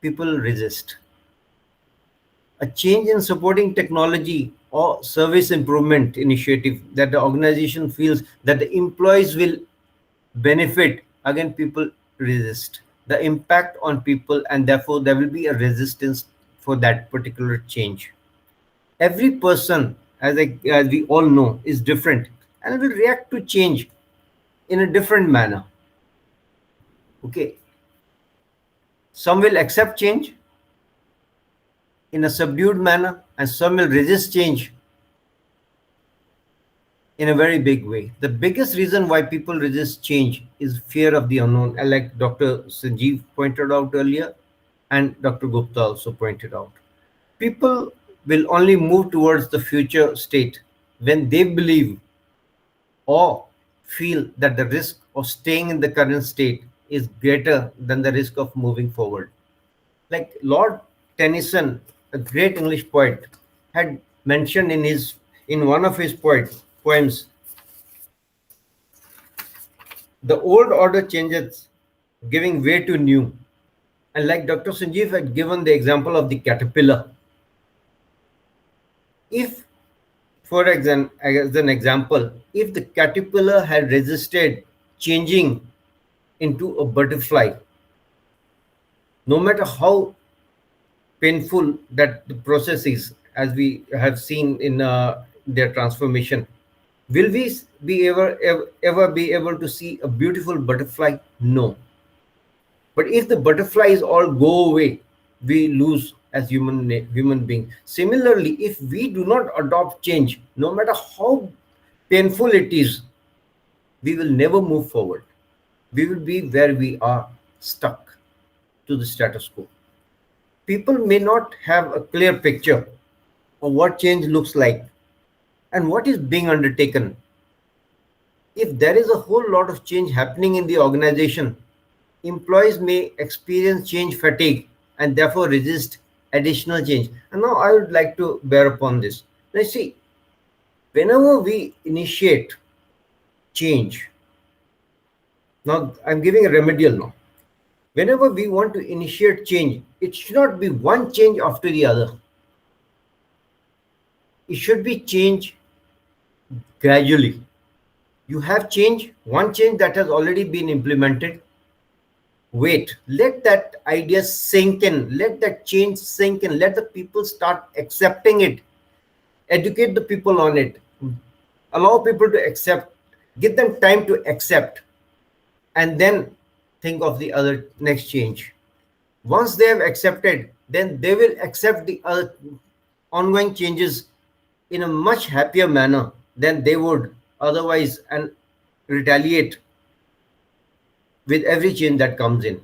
people resist. A change in supporting technology or service improvement initiative that the organization feels that the employees will benefit, again, people resist. The impact on people, and therefore there will be a resistance for that particular change. Every person as we all know, is different and will react to change in a different manner. Okay, some will accept change in a subdued manner, and some will resist change in a very big way. The biggest reason why people resist change is fear of the unknown, and like Dr. Sanjeev pointed out earlier, and Dr. Gupta also pointed out. People will only move towards the future state when they believe or feel that the risk of staying in the current state is greater than the risk of moving forward. Like Lord Tennyson, a great English poet, had mentioned in one of his poems, the old order changes, giving way to new. And like Dr. Sanjeev had given the example of the caterpillar, if, for example, as an example, if the caterpillar had resisted changing into a butterfly, no matter how painful that the process is, as we have seen in their transformation, will we be ever be able to see a beautiful butterfly? No. But if the butterflies all go away, we lose as human being. Similarly, if we do not adopt change, no matter how painful it is, we will never move forward. We will be where we are, stuck to the status quo. People may not have a clear picture of what change looks like and what is being undertaken. If there is a whole lot of change happening in the organization, employees may experience change fatigue and therefore resist additional change. And now I would like to bear upon this. Now, see, whenever we initiate change, now I'm giving a remedial now. Whenever we want to initiate change, it should not be one change after the other. It should be change gradually. You have change, one change that has already been implemented. Wait, let that idea sink in, let that change sink in, let the people start accepting it, educate the people on it, allow people to accept, give them time to accept, and then think of the other next change. Once they have accepted, then they will accept the other ongoing changes in a much happier manner than they would otherwise, and retaliate with every change that comes in.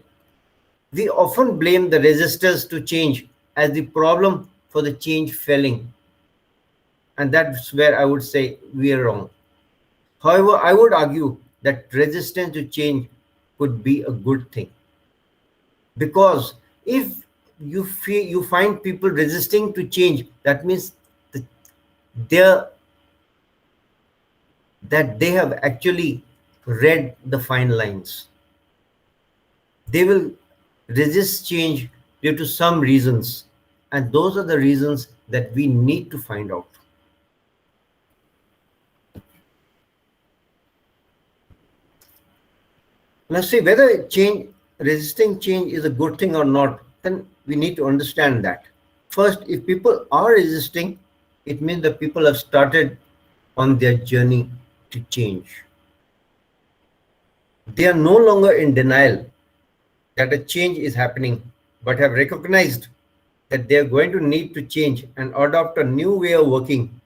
We often blame the resistors to change as the problem for the change failing. And that's where I would say we are wrong. However, I would argue that resistance to change could be a good thing. Because if you find people resisting to change, that means that they have actually read the fine lines. They will resist change due to some reasons, and those are the reasons that we need to find out. Now, see, whether resisting change is a good thing or not, then we need to understand that. First, if people are resisting, it means that people have started on their journey to change. They are no longer in denial that a change is happening, but have recognized that they are going to need to change and adopt a new way of working.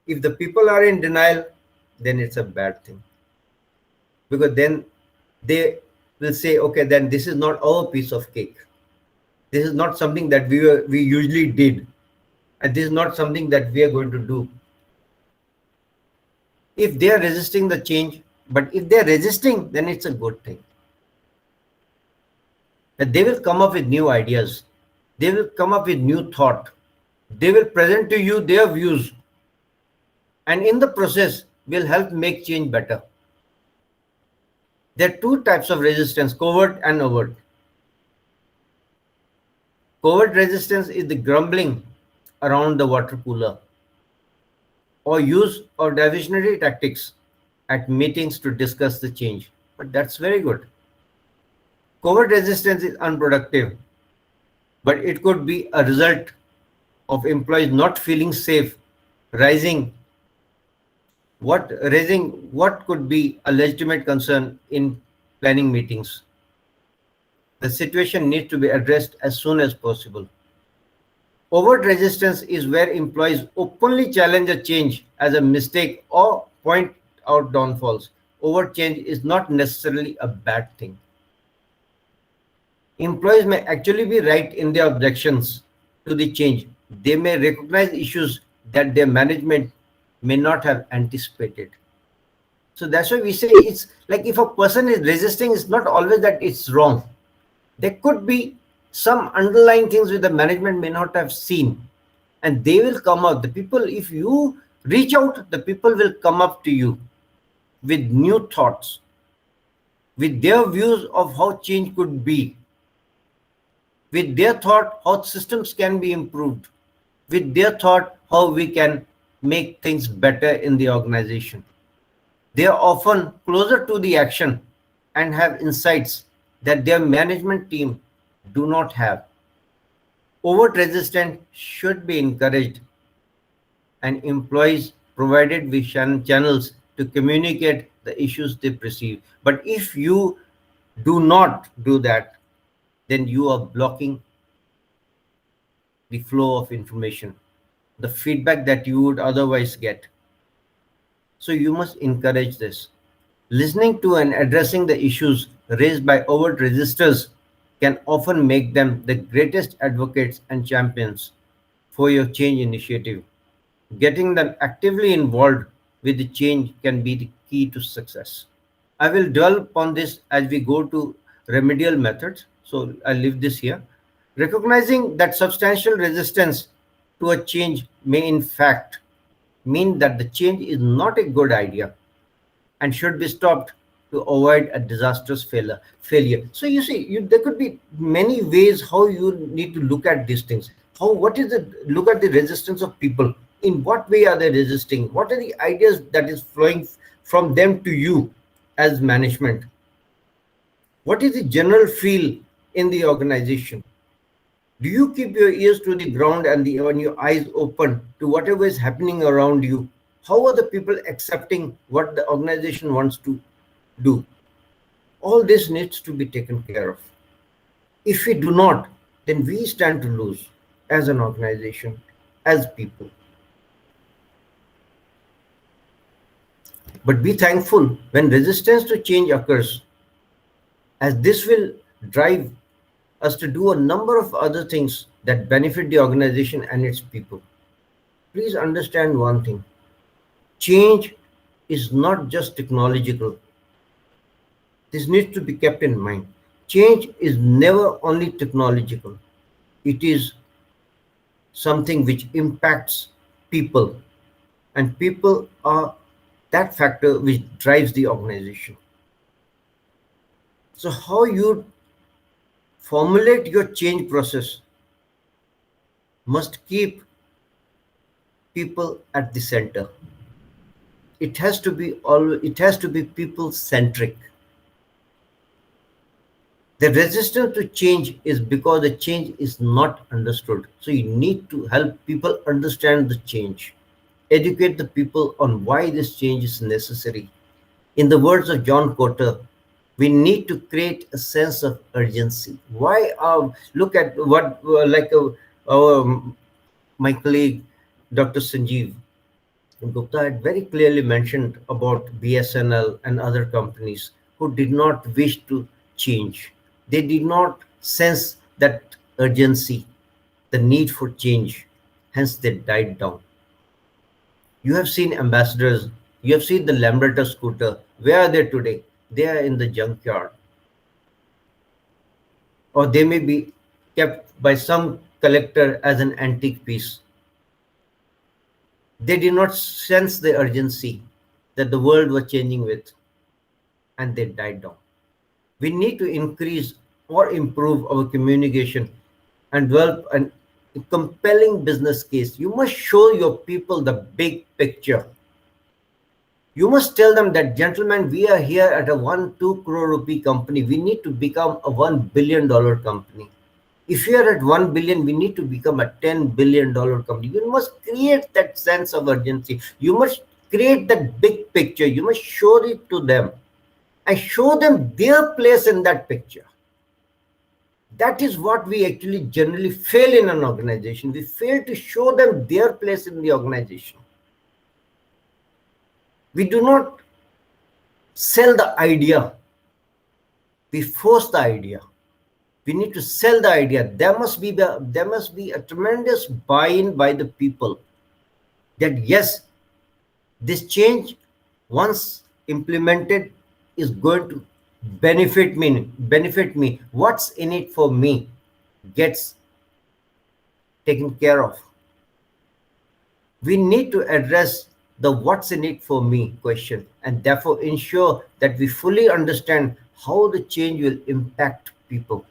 If the people are in denial, then it's a bad thing. Because then they will say, okay, then this is not our piece of cake. This is not something that we usually did. And this is not something that we are going to do. If they are resisting the change, but if they are resisting, then it's a good thing. That they will come up with new ideas. They will come up with new thought. They will present to you their views. And in the process, will help make change better. There are two types of resistance, covert and overt. Covert resistance is the grumbling around the water cooler, or use of diversionary tactics at meetings to discuss the change. But that's very good. Covert resistance is unproductive, but it could be a result of employees not feeling safe rising raising what could be a legitimate concern in planning meetings. The situation needs to be addressed as soon as possible. Overt resistance is where employees openly challenge a change as a mistake or point out downfalls. Overt change is not necessarily a bad thing. Employees may actually be right in their objections to the change. They may recognize issues that their management may not have anticipated. So that's why we say it's like if a person is resisting, it's not always that it's wrong. There could be some underlying things which the management may not have seen, and they will come out. The people, if you reach out, the people will come up to you with new thoughts, with their views of how change could be, with their thought how systems can be improved, with their thought how we can make things better in the organization. They are often closer to the action and have insights that their management team do not have. Overt resistance should be encouraged, and employees provided with channels to communicate the issues they perceive. But if you do not do that, then you are blocking the flow of information, the feedback that you would otherwise get. So you must encourage this. Listening to and addressing the issues raised by overt resistors can often make them the greatest advocates and champions for your change initiative. Getting them actively involved with the change can be the key to success. I will dwell upon this as we go to remedial methods. So I'll leave this here. Recognizing that substantial resistance to a change may in fact mean that the change is not a good idea and should be stopped to avoid a disastrous failure. So you see, there could be many ways how you need to look at these things. What is the look at the resistance of people? In what way are they resisting? What are the ideas that is flowing from them to you as management? What is the general feel in the organization? Do you keep your ears to the ground and your eyes open to whatever is happening around you? How are the people accepting what the organization wants to do? All this needs to be taken care of. If we do not, then we stand to lose as an organization, as people. But be thankful when resistance to change occurs, as this will drive us to do a number of other things that benefit the organization and its people. Please understand one thing. Change is not just technological. This needs to be kept in mind. Change is never only technological. It is something which impacts people, and people are that factor which drives the organization. So how you formulate your change process must keep people at the center. It has to be people centric. The resistance to change is because the change is not understood. So you need to help people understand the change. Educate the people on why this change is necessary. In the words of John Cotter, we need to create a sense of urgency. Why? Look at what my colleague, Dr. Sanjeev Gupta had very clearly mentioned about BSNL and other companies who did not wish to change. They did not sense that urgency, the need for change, hence they died down. You have seen ambassadors, you have seen the Lambretta scooter. Where are they today? They are in the junkyard. Or they may be kept by some collector as an antique piece. They did not sense the urgency that the world was changing with, and they died down. We need to increase or improve our communication and develop a compelling business case. You must show your people the big picture. You must tell them that, gentlemen, we are here at a 1-2 crore rupee company. We need to become a $1 billion company. If you are at 1 billion, we need to become a $10 billion company. You must create that sense of urgency. You must create that big picture. You must show it to them and show them their place in that picture. That is what we actually generally fail in an organization. We fail to show them their place in the organization. We do not sell the idea. We force the idea. We need to sell the idea. There must be a tremendous buy-in by the people that yes, this change once implemented is going to benefit me. What's in it for me gets taken care of. We need to address the what's in it for me question, and therefore ensure that we fully understand how the change will impact people.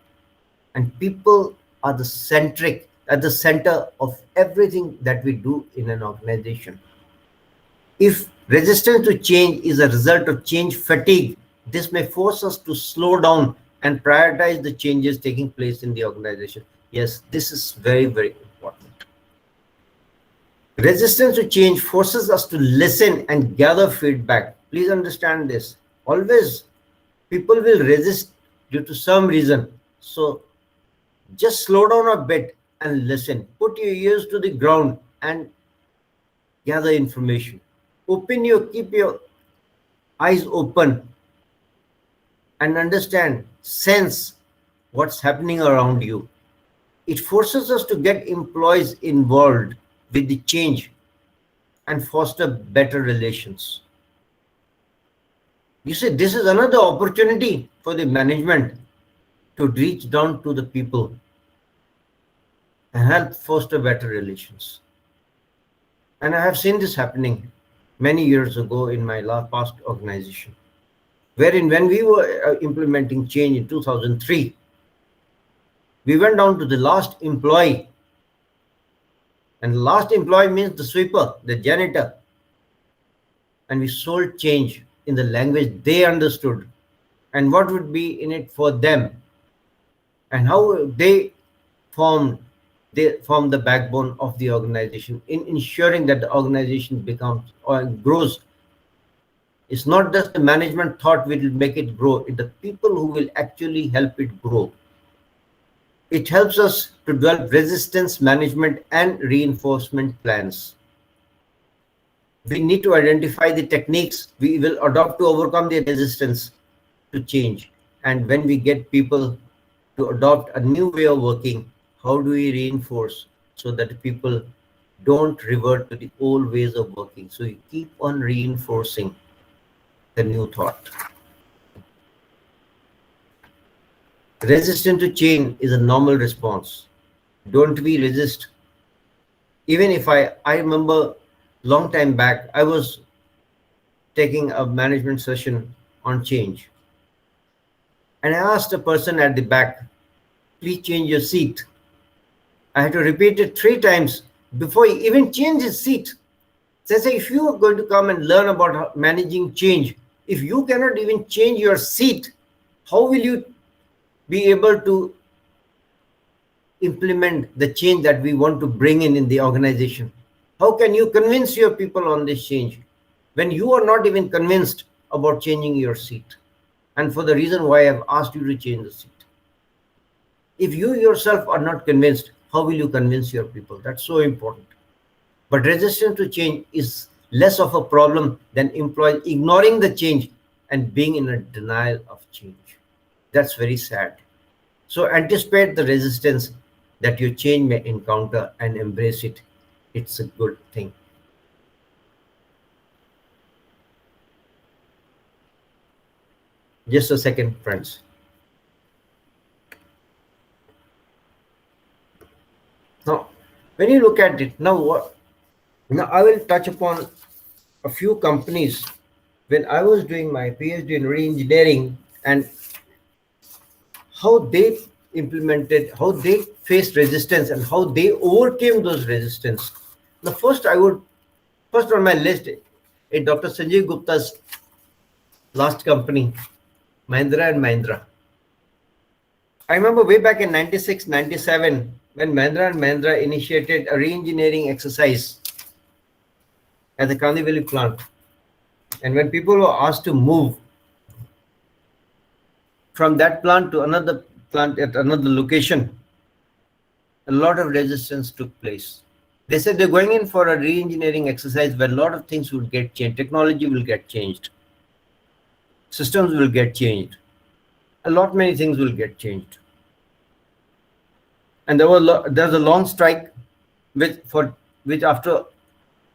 And people are at the center of everything that we do in an organization. If resistance to change is a result of change fatigue, this may force us to slow down and prioritize the changes taking place in the organization. Yes, this is very, very important. Resistance to change forces us to listen and gather feedback. Please understand this. Always, people will resist due to some reason. So just slow down a bit and listen. Put your ears to the ground and gather information. Keep your eyes open and understand, sense what's happening around you. It forces us to get employees involved with the change and foster better relations. You see, this is another opportunity for the management to reach down to the people and help foster better relations. And I have seen this happening many years ago in my past organization, wherein when we were implementing change in 2003, we went down to the last employee. And the last employee means the sweeper, the janitor. And we sold change in the language they understood and what would be in it for them and how they form the backbone of the organization in ensuring that the organization becomes or grows. It's not just the management thought will make it grow, it's the people who will actually help it grow. It helps us to develop resistance management and reinforcement plans. We need to identify the techniques we will adopt to overcome the resistance to change. And when we get people to adopt a new way of working, how do we reinforce so that people don't revert to the old ways of working? So you keep on reinforcing the new thought. Resistance to change is a normal response. Don't we resist? Even if I remember long time back, I was taking a management session on change. And I asked a person at the back, please change your seat. I had to repeat it 3 times before he even changed his seat. So I say, if you are going to come and learn about managing change, if you cannot even change your seat, how will you be able to implement the change that we want to bring in the organization? How can you convince your people on this change when you are not even convinced about changing your seat? And for the reason why I've asked you to change the seat. If you yourself are not convinced, how will you convince your people? That's so important. But resistance to change is less of a problem than employees ignoring the change and being in a denial of change. That's very sad. So anticipate the resistance that your change may encounter and embrace it. It's a good thing. Just a second, friends. Now, when you look at it, now I will touch upon a few companies. When I was doing my PhD in re-engineering and how they implemented, how they faced resistance and how they overcame those resistance. Now, first on my list is Dr. Sanjeev Gupta's last company, Mahindra and Mahindra. I remember way back in 96, 97, when Mahindra and Mahindra initiated a re-engineering exercise at the Kandivali plant. And when people were asked to move from that plant to another plant at another location, a lot of resistance took place. They said they're going in for a re-engineering exercise where a lot of things will get changed. Technology will get changed. Systems will get changed. A lot many things will get changed. And there's a long strike, which after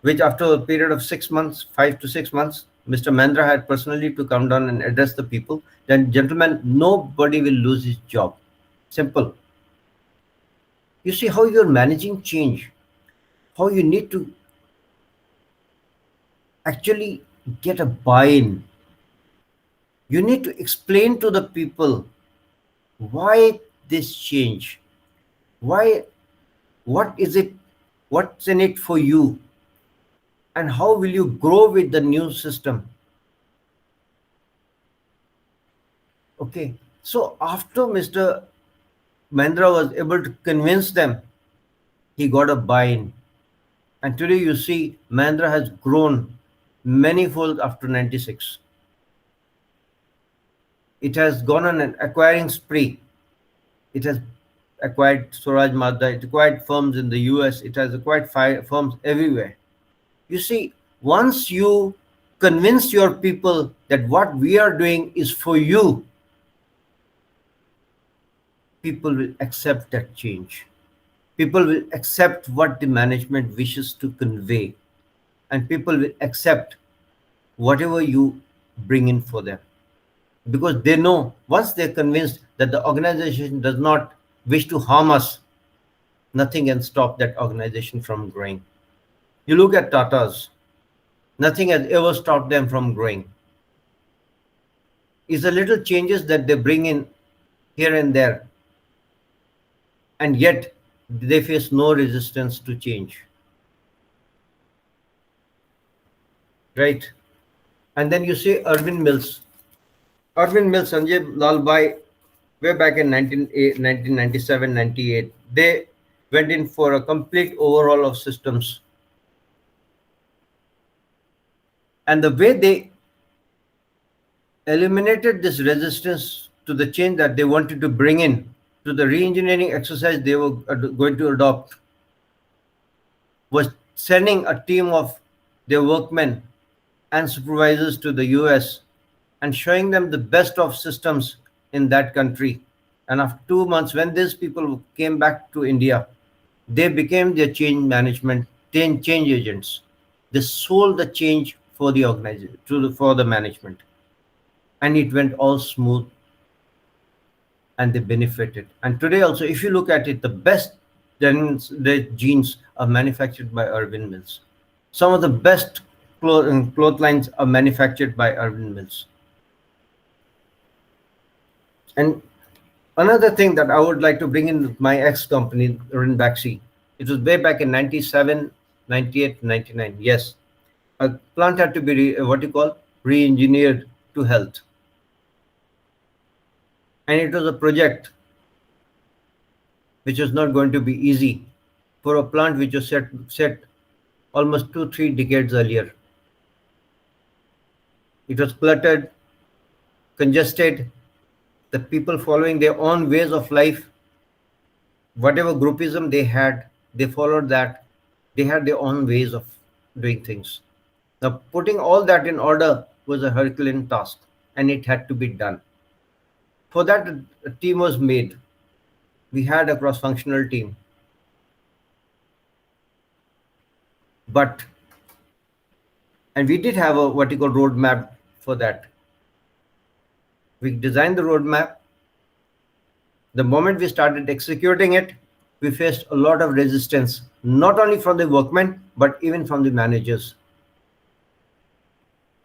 a period of 6 months, 5 to 6 months, Mr. Mandra had personally to come down and address the people. Then, gentlemen, nobody will lose his job. Simple. You see how you're managing change, how you need to actually get a buy-in. You need to explain to the people why this change, why, what is it, what's in it for you, and how will you grow with the new system. Okay, so after Mr. Mahindra was able to convince them, he got a buy-in. And today you see Mahindra has grown manyfold after 96. It has gone on an acquiring spree. It has acquired Swaraj Mazda, it acquired firms in the US, it has acquired firms everywhere. You see, once you convince your people that what we are doing is for you, people will accept that change. People will accept what the management wishes to convey, and people will accept whatever you bring in for them, because they know, once they're convinced that the organization does not wish to harm us, nothing can stop that organization from growing. You look at Tata's, nothing has ever stopped them from growing. It's the little changes that they bring in here and there, and yet they face no resistance to change. Right? And then you see Irvin Mills. Irvin Mills, Sanjay Lalbai, way back in 1997, 98, they went in for a complete overhaul of systems. And the way they eliminated this resistance to the change that they wanted to bring in, to the re-engineering exercise they were going to adopt, was sending a team of their workmen and supervisors to the US and showing them the best of systems in that country. And after 2 months, when these people came back to India, they became their change management, change agents. They sold the change for the organization, for the management. And it went all smooth, and they benefited. And today also, if you look at it, the best jeans are manufactured by Irvin Mills. Some of the best clotheslines are manufactured by Irvin Mills. And another thing that I would like to bring in with my ex-company, Rinbaxi, it was way back in 97, 98, 99. Yes, a plant had to be re-engineered to health. And it was a project which was not going to be easy for a plant which was set almost 2-3 decades earlier. It was cluttered, congested, the people following their own ways of life, whatever groupism they had, they followed that. They had their own ways of doing things. Now, putting all that in order was a Herculean task, and it had to be done. For that, a team was made. We had a cross-functional team. And we did have a vertical roadmap for that. We designed the roadmap. The moment we started executing it, we faced a lot of resistance, not only from the workmen, but even from the managers,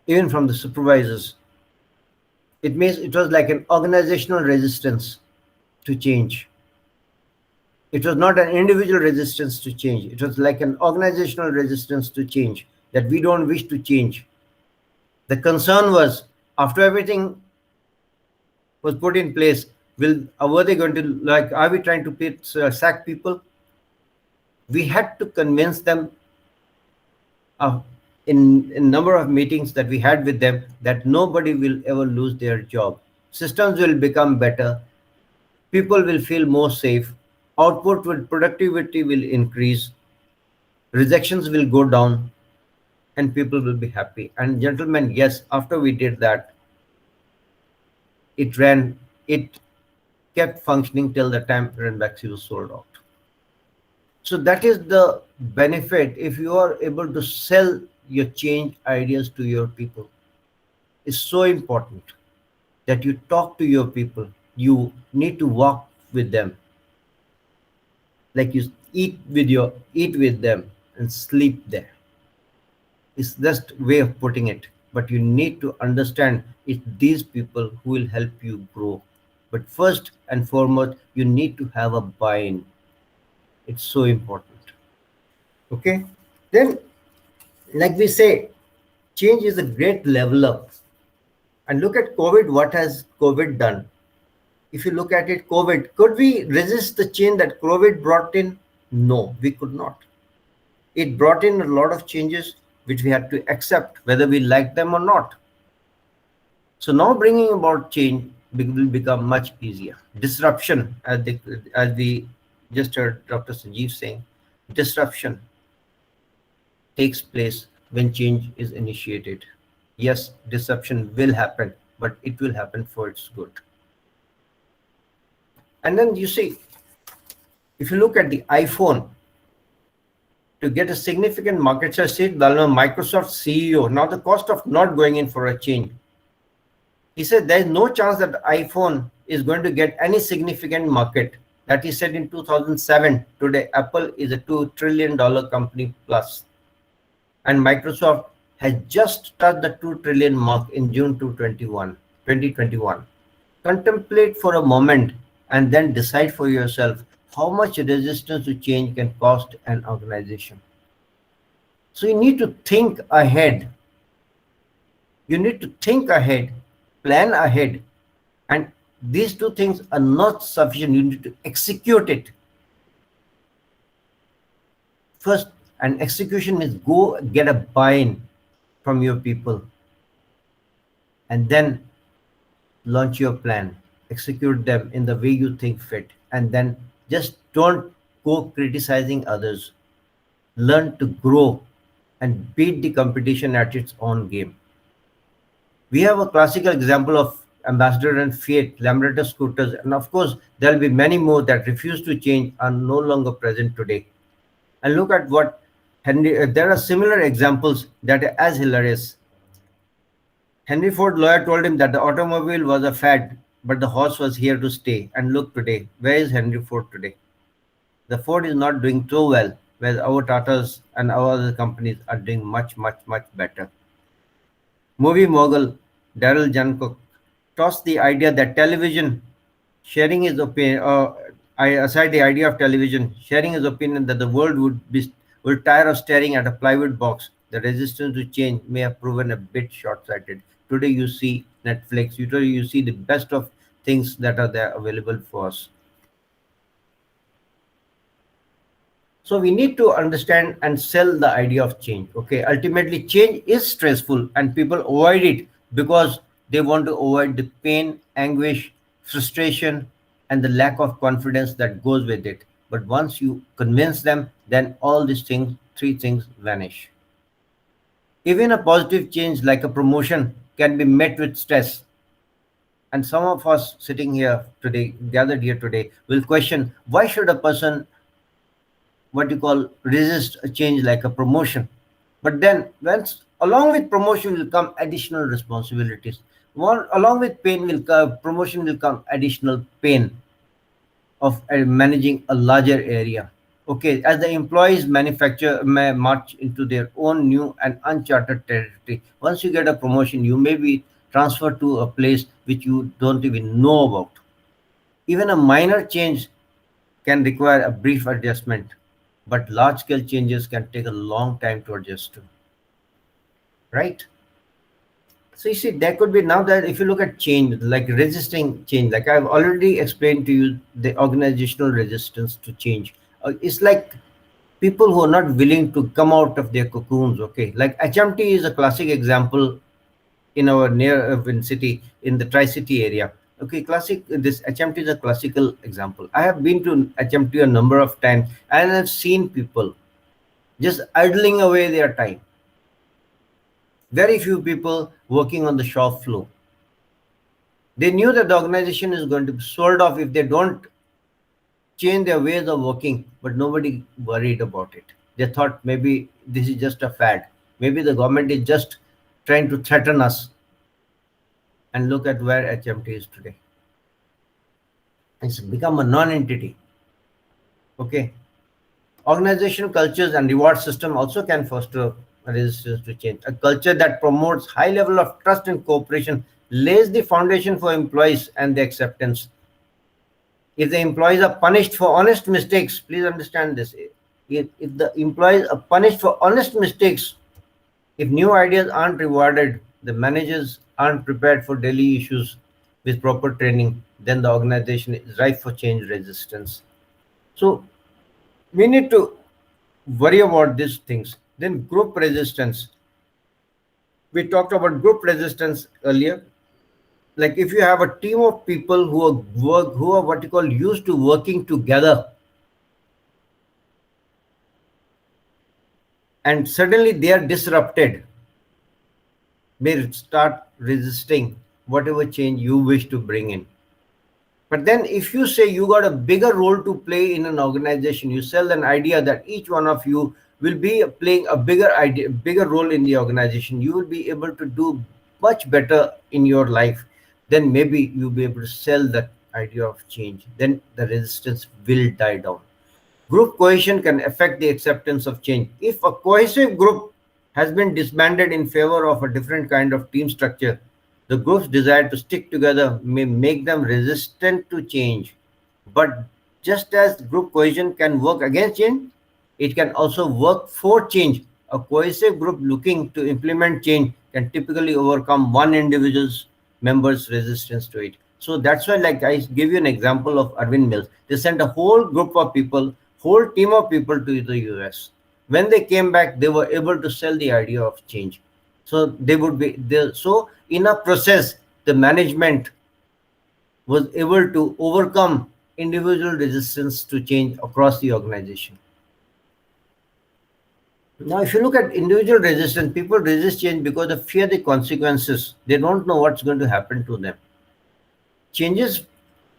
even from the supervisors. It means it was like an organizational resistance to change. It was not an individual resistance to change. It was like an organizational resistance to change, that we don't wish to change. The concern was, after everything was put in place, Were they going to, like, are we trying to sack people? We had to convince them, uh, in number of meetings that we had with them, that nobody will ever lose their job. Systems will become better. People will feel more safe. Output will productivity will increase. Rejections will go down, and people will be happy. And gentlemen, yes, after we did that, it ran. It kept functioning till the time Ranbaxy was sold out. So that is the benefit if you are able to sell your change ideas to your people. It's so important that you talk to your people. You need to walk with them, like you eat with them and sleep there. It's just way of putting it. But you need to understand it's these people who will help you grow. But first and foremost, you need to have a buy-in. It's so important. Okay? Then, like we say, change is a great level up. And look at COVID, what has COVID done? If you look at it, COVID, could we resist the change that COVID brought in? No, we could not. It brought in a lot of changes which we had to accept, whether we like them or not. So now bringing about change will become much easier. Disruption, as we just heard Dr. Sanjeev saying, disruption takes place when change is initiated. Yes, disruption will happen, but it will happen for its good. And then you see, if you look at the iPhone, to get a significant market share, see, Microsoft CEO, now the cost of not going in for a change. He said there is no chance that iPhone is going to get any significant market. That he said in 2007. Today, Apple is a $2 trillion company plus. And Microsoft has just touched the 2 trillion mark in June 2021. Contemplate for a moment and then decide for yourself how much resistance to change can cost an organization. So you need to think ahead. You need to think ahead, plan ahead. And these two things are not sufficient. You need to execute it. First, and execution is go get a buy-in from your people. And then launch your plan. Execute them in the way you think fit. And then just don't go criticizing others. Learn to grow and beat the competition at its own game. We have a classical example of Ambassador and Fiat, Lambretta scooters, and of course, there will be many more that refuse to change, are no longer present today. And look at what there are similar examples that are as hilarious. Henry Ford lawyer told him that the automobile was a fad, but the horse was here to stay. And look today, where is Henry Ford today? The Ford is not doing so well, whereas our Tatas and our other companies are doing much, much, much better. Movie mogul Daryl Jankook tossed the idea that television, sharing his opinion, aside the idea of television, sharing his opinion that the world would tire of staring at a plywood box. The resistance to change may have proven a bit short-sighted. Today you see Netflix, today you see the best of things that are there available for us. So we need to understand and sell the idea of change. Okay, ultimately change is stressful and people avoid it because they want to avoid the pain, anguish, frustration, and the lack of confidence that goes with it. But once you convince them, then all these things, three things vanish. Even a positive change like a promotion can be met with stress. And some of us sitting here today, gathered here today, will question why should a person, what you call, resist a change like a promotion? But then along with promotion will come additional responsibilities. Along with pain will come, promotion will come additional pain of managing a larger area. Okay, as the employees march into their own new and uncharted territory. Once you get a promotion, you may be transferred to a place which you don't even know about. Even a minor change can require a brief adjustment, but large scale changes can take a long time to adjust to. Right? So you see, there could be now that if you look at change, like resisting change, like I've already explained to you, the organizational resistance to change. It's like people who are not willing to come out of their cocoons. Okay, like HMT is a classic example in our near in city, in the Tri-City area. Okay, classic. This HMT is a classical example. I have been to HMT a number of times, and I've seen people just idling away their time. Very few people working on the shop floor. They knew that the organization is going to be sold off if they don't change their ways of working, but nobody worried about it. They thought maybe this is just a fad. Maybe the government is just trying to threaten us. And look at where HMT is today. It's become a non-entity. Okay. Organization cultures and reward system also can foster a resistance to change. A culture that promotes high level of trust and cooperation lays the foundation for employees and the acceptance. If the employees are punished for honest mistakes, please understand this. If the employees are punished for honest mistakes, if new ideas aren't rewarded, the managers aren't prepared for daily issues with proper training, then the organization is ripe for change resistance. So we need to worry about these things. Then group resistance. We talked about group resistance earlier. Like if you have a team of people who are what you call used to working together, and suddenly they are disrupted, may start resisting whatever change you wish to bring in. But then if you say you got a bigger role to play in an organization, you sell an idea that each one of you will be playing a bigger role in the organization, you will be able to do much better in your life, then maybe you'll be able to sell that idea of change. Then the resistance will die down. Group cohesion can affect the acceptance of change. If a cohesive group has been disbanded in favor of a different kind of team structure, the group's desire to stick together may make them resistant to change. But just as group cohesion can work against change, it can also work for change. A cohesive group looking to implement change can typically overcome one individual's member's resistance to it. So that's why, like I give you an example of Arvind Mills. They sent a whole group of people, whole team of people to the US. When they came back, they were able to sell the idea of change. So they would be there. So in a process, the management was able to overcome individual resistance to change across the organization. Now, if you look at individual resistance, people resist change because they fear the consequences. They don't know what's going to happen to them. Changes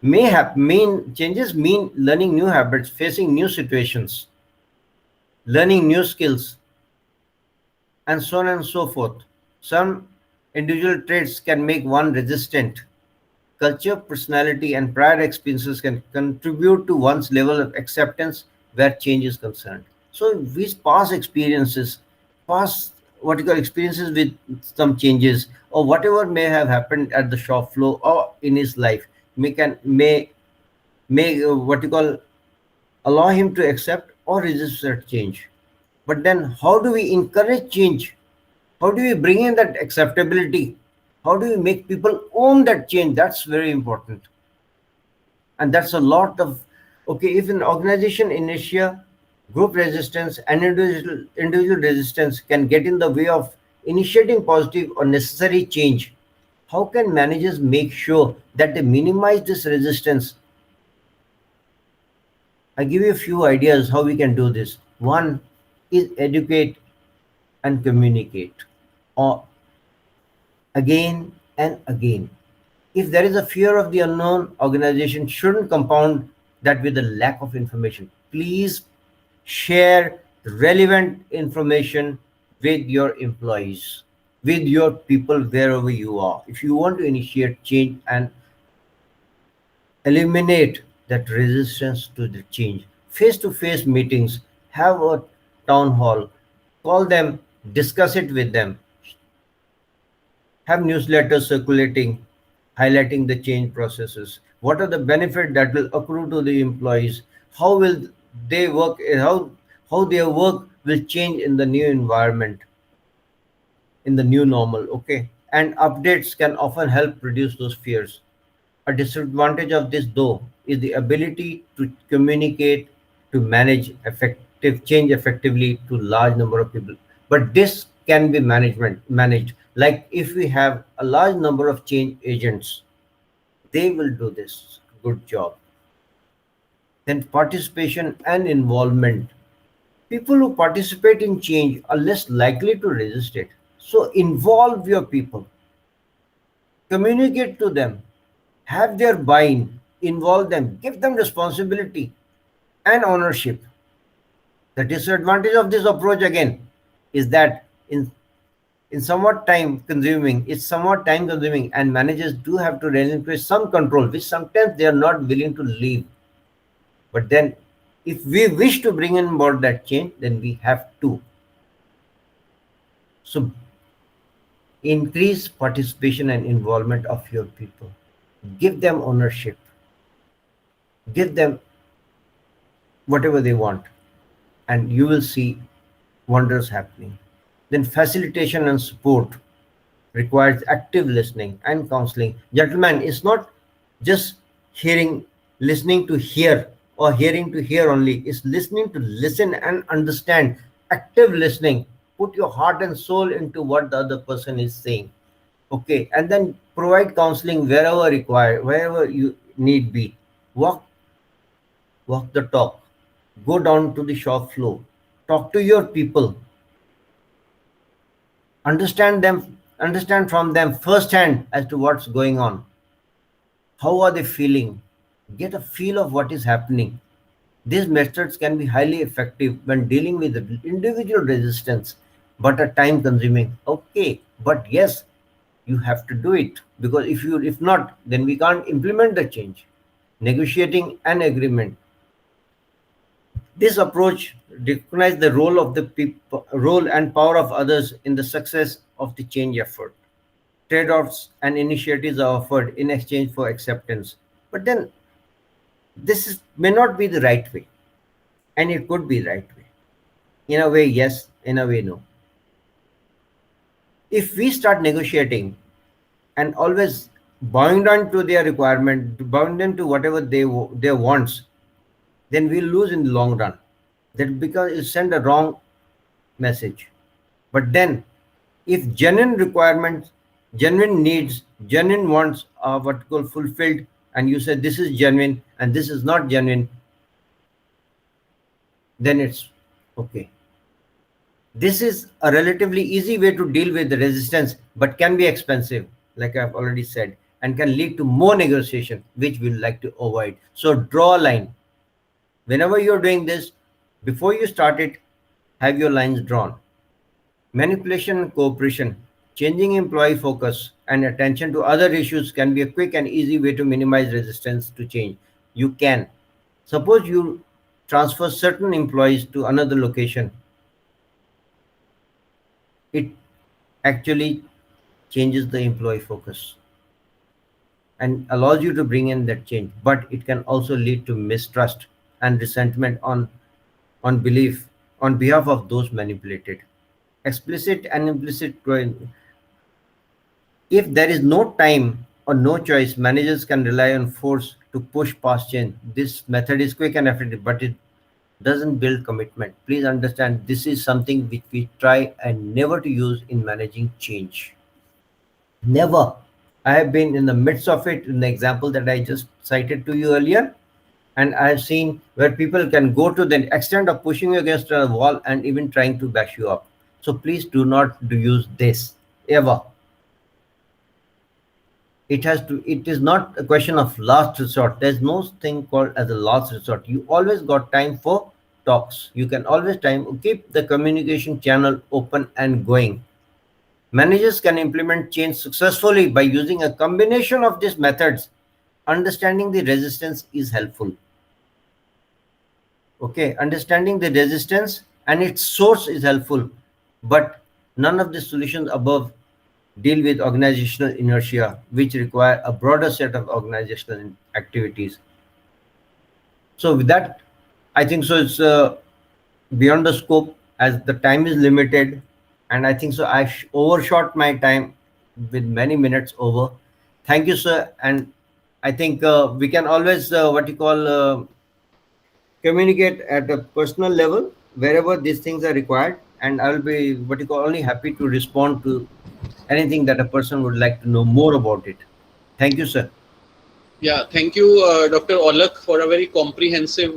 mean learning new habits, facing new situations, learning new skills, and so on and so forth. Some individual traits can make one resistant. Culture, personality, and prior experiences can contribute to one's level of acceptance where change is concerned. So these past experiences, past what you call experiences with some changes, or whatever may have happened at the shop floor or in his life, may what you call allow him to accept or resist that change. But then, how do we encourage change? How do we bring in that acceptability? How do we make people own that change? That's very important. And that's a lot of, okay, if an organization initiate group resistance and individual resistance can get in the way of initiating positive or necessary change, how can managers make sure that they minimize this resistance? I give you a few ideas how we can do this. One is educate and communicate, or again and again. If there is a fear of the unknown, organization shouldn't compound that with a lack of information. Please share relevant information with your employees, with your people wherever you are. If you want to initiate change and eliminate that resistance to the change, face to face meetings, have a town hall, call them, discuss it with them, have newsletters circulating, highlighting the change processes. What are the benefits that will accrue to the employees? How will they work? How their work will change in the new environment, in the new normal? Okay. and updates can often help reduce those fears. A disadvantage of this, though, is the ability to communicate, to manage effective change effectively to large number of people. But this can be managed. Like if we have a large number of change agents, they will do this good job. Then participation and involvement. People who participate in change are less likely to resist it. So involve your people, communicate to them, have their buy-in, involve them, give them responsibility and ownership. The disadvantage of this approach again is that in somewhat time consuming, it's somewhat time consuming, and managers do have to relinquish some control, which sometimes they are not willing to leave. But then, if we wish to bring in board that change, then we have to. So, increase participation and involvement of your people. Give them ownership. Give them whatever they want, and you will see wonders happening. Then, facilitation and support requires active listening and counseling. Gentlemen, it's not just hearing, listening to hear, or hearing to hear only. It's listening to listen and understand. Active listening. Put your heart and soul into what the other person is saying. Okay, and then provide counseling wherever required, wherever you need be. Walk, walk the talk. Go down to the shop floor. Talk to your people. Understand them, understand from them firsthand as to what's going on. How are they feeling? Get a feel of what is happening. These methods can be highly effective when dealing with individual resistance, but are time consuming. Okay, but yes, you have to do it, because if not, then we can't implement the change. Negotiating an agreement. This approach recognizes the role of the people, role and power of others in the success of the change effort. Trade-offs and initiatives are offered in exchange for acceptance. But then may not be the right way, and it could be the right way. In a way, yes. In a way, no. If we start negotiating and always bowing down to their requirement, bowing down to whatever their wants, then we'll lose in the long run. That because it send a wrong message. But then, if genuine requirements, genuine needs, genuine wants are what called fulfilled, and you say this is genuine and this is not genuine, then it's okay. This is a relatively easy way to deal with the resistance, but can be expensive, like I've already said, and can lead to more negotiation, which we'd like to avoid. So draw a line. Whenever you're doing this, before you start it, have your lines drawn. Manipulation and cooperation, changing employee focus and attention to other issues can be a quick and easy way to minimize resistance to change. You can. Suppose you transfer certain employees to another location. It actually changes the employee focus and allows you to bring in that change, but it can also lead to mistrust and resentment on belief on behalf of those manipulated. Explicit and implicit. If there is no time or no choice, managers can rely on force to push past change. This method is quick and effective, but it doesn't build commitment. Please understand, this is something which we try and never to use in managing change. Never. I have been in the midst of it in the example that I just cited to you earlier, and I have seen where people can go to the extent of pushing you against a wall and even trying to bash you up. So please do not use this ever. It is not a question of last resort. There's no thing called as a last resort. You always got time for talks. You can always keep the communication channel open and going. Managers can implement change successfully by using a combination of these methods. Understanding the resistance is helpful. Okay, understanding the resistance and its source is helpful, but none of the solutions above deal with organizational inertia, which require a broader set of organizational activities. So with that, I think so it's beyond the scope as the time is limited, and I think so I overshot my time with many minutes over. Thank you, sir. And I think we can always what you call communicate at a personal level wherever these things are required. And I'll be what you call only happy to respond to anything that a person would like to know more about it. Thank you, sir. Yeah, thank you, Dr. Olak, for a very comprehensive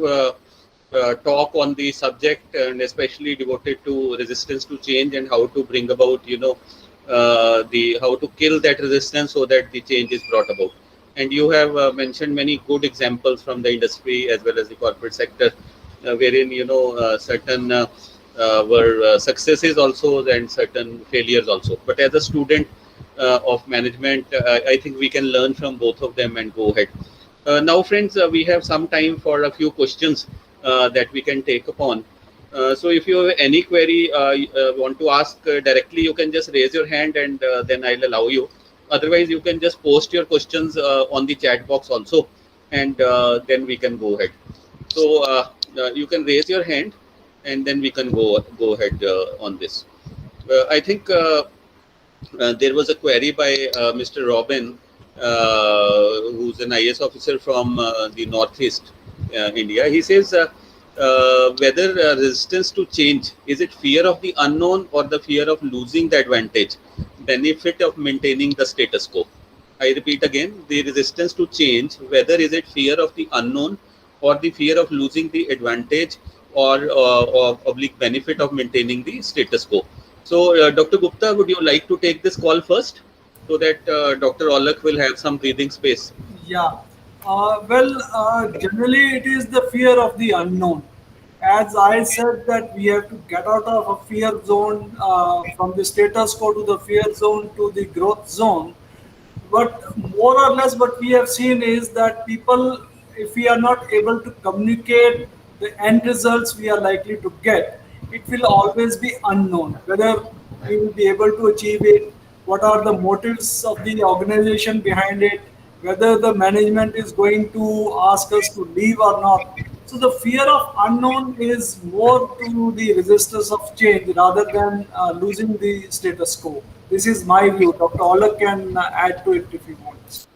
talk on the subject, and especially devoted to resistance to change and how to bring about, the how to kill that resistance so that the change is brought about. And you have mentioned many good examples from the industry as well as the corporate sector, wherein certain were successes also and certain failures also. But as a student of management, I think we can learn from both of them and go ahead. Now, friends, we have some time for a few questions that we can take upon. So, if you have any query want to ask directly, you can just raise your hand and then I'll allow you. Otherwise, you can just post your questions on the chat box also, and then we can go ahead. So, you can raise your hand, and then we can go ahead on this. I think there was a query by Mr. Robin, who's an IS officer from the Northeast India. He says whether resistance to change, is it fear of the unknown or the fear of losing the advantage, benefit of maintaining the status quo? I repeat again, the resistance to change, whether is it fear of the unknown or the fear of losing the advantage or oblique benefit of maintaining the status quo. So, Dr. Gupta, would you like to take this call first so that Dr. Olak will have some breathing space? Yeah. Generally, it is the fear of the unknown. As I said, that we have to get out of a fear zone, from the status quo to the fear zone to the growth zone. But more or less, what we have seen is that people, if we are not able to communicate the end results we are likely to get, it will always be unknown whether we will be able to achieve it, what are the motives of the organization behind it, whether the management is going to ask us to leave or not. So the fear of unknown is more to the resistance of change rather than losing the status quo. This is my view. Dr. Olak can add to it if he wants.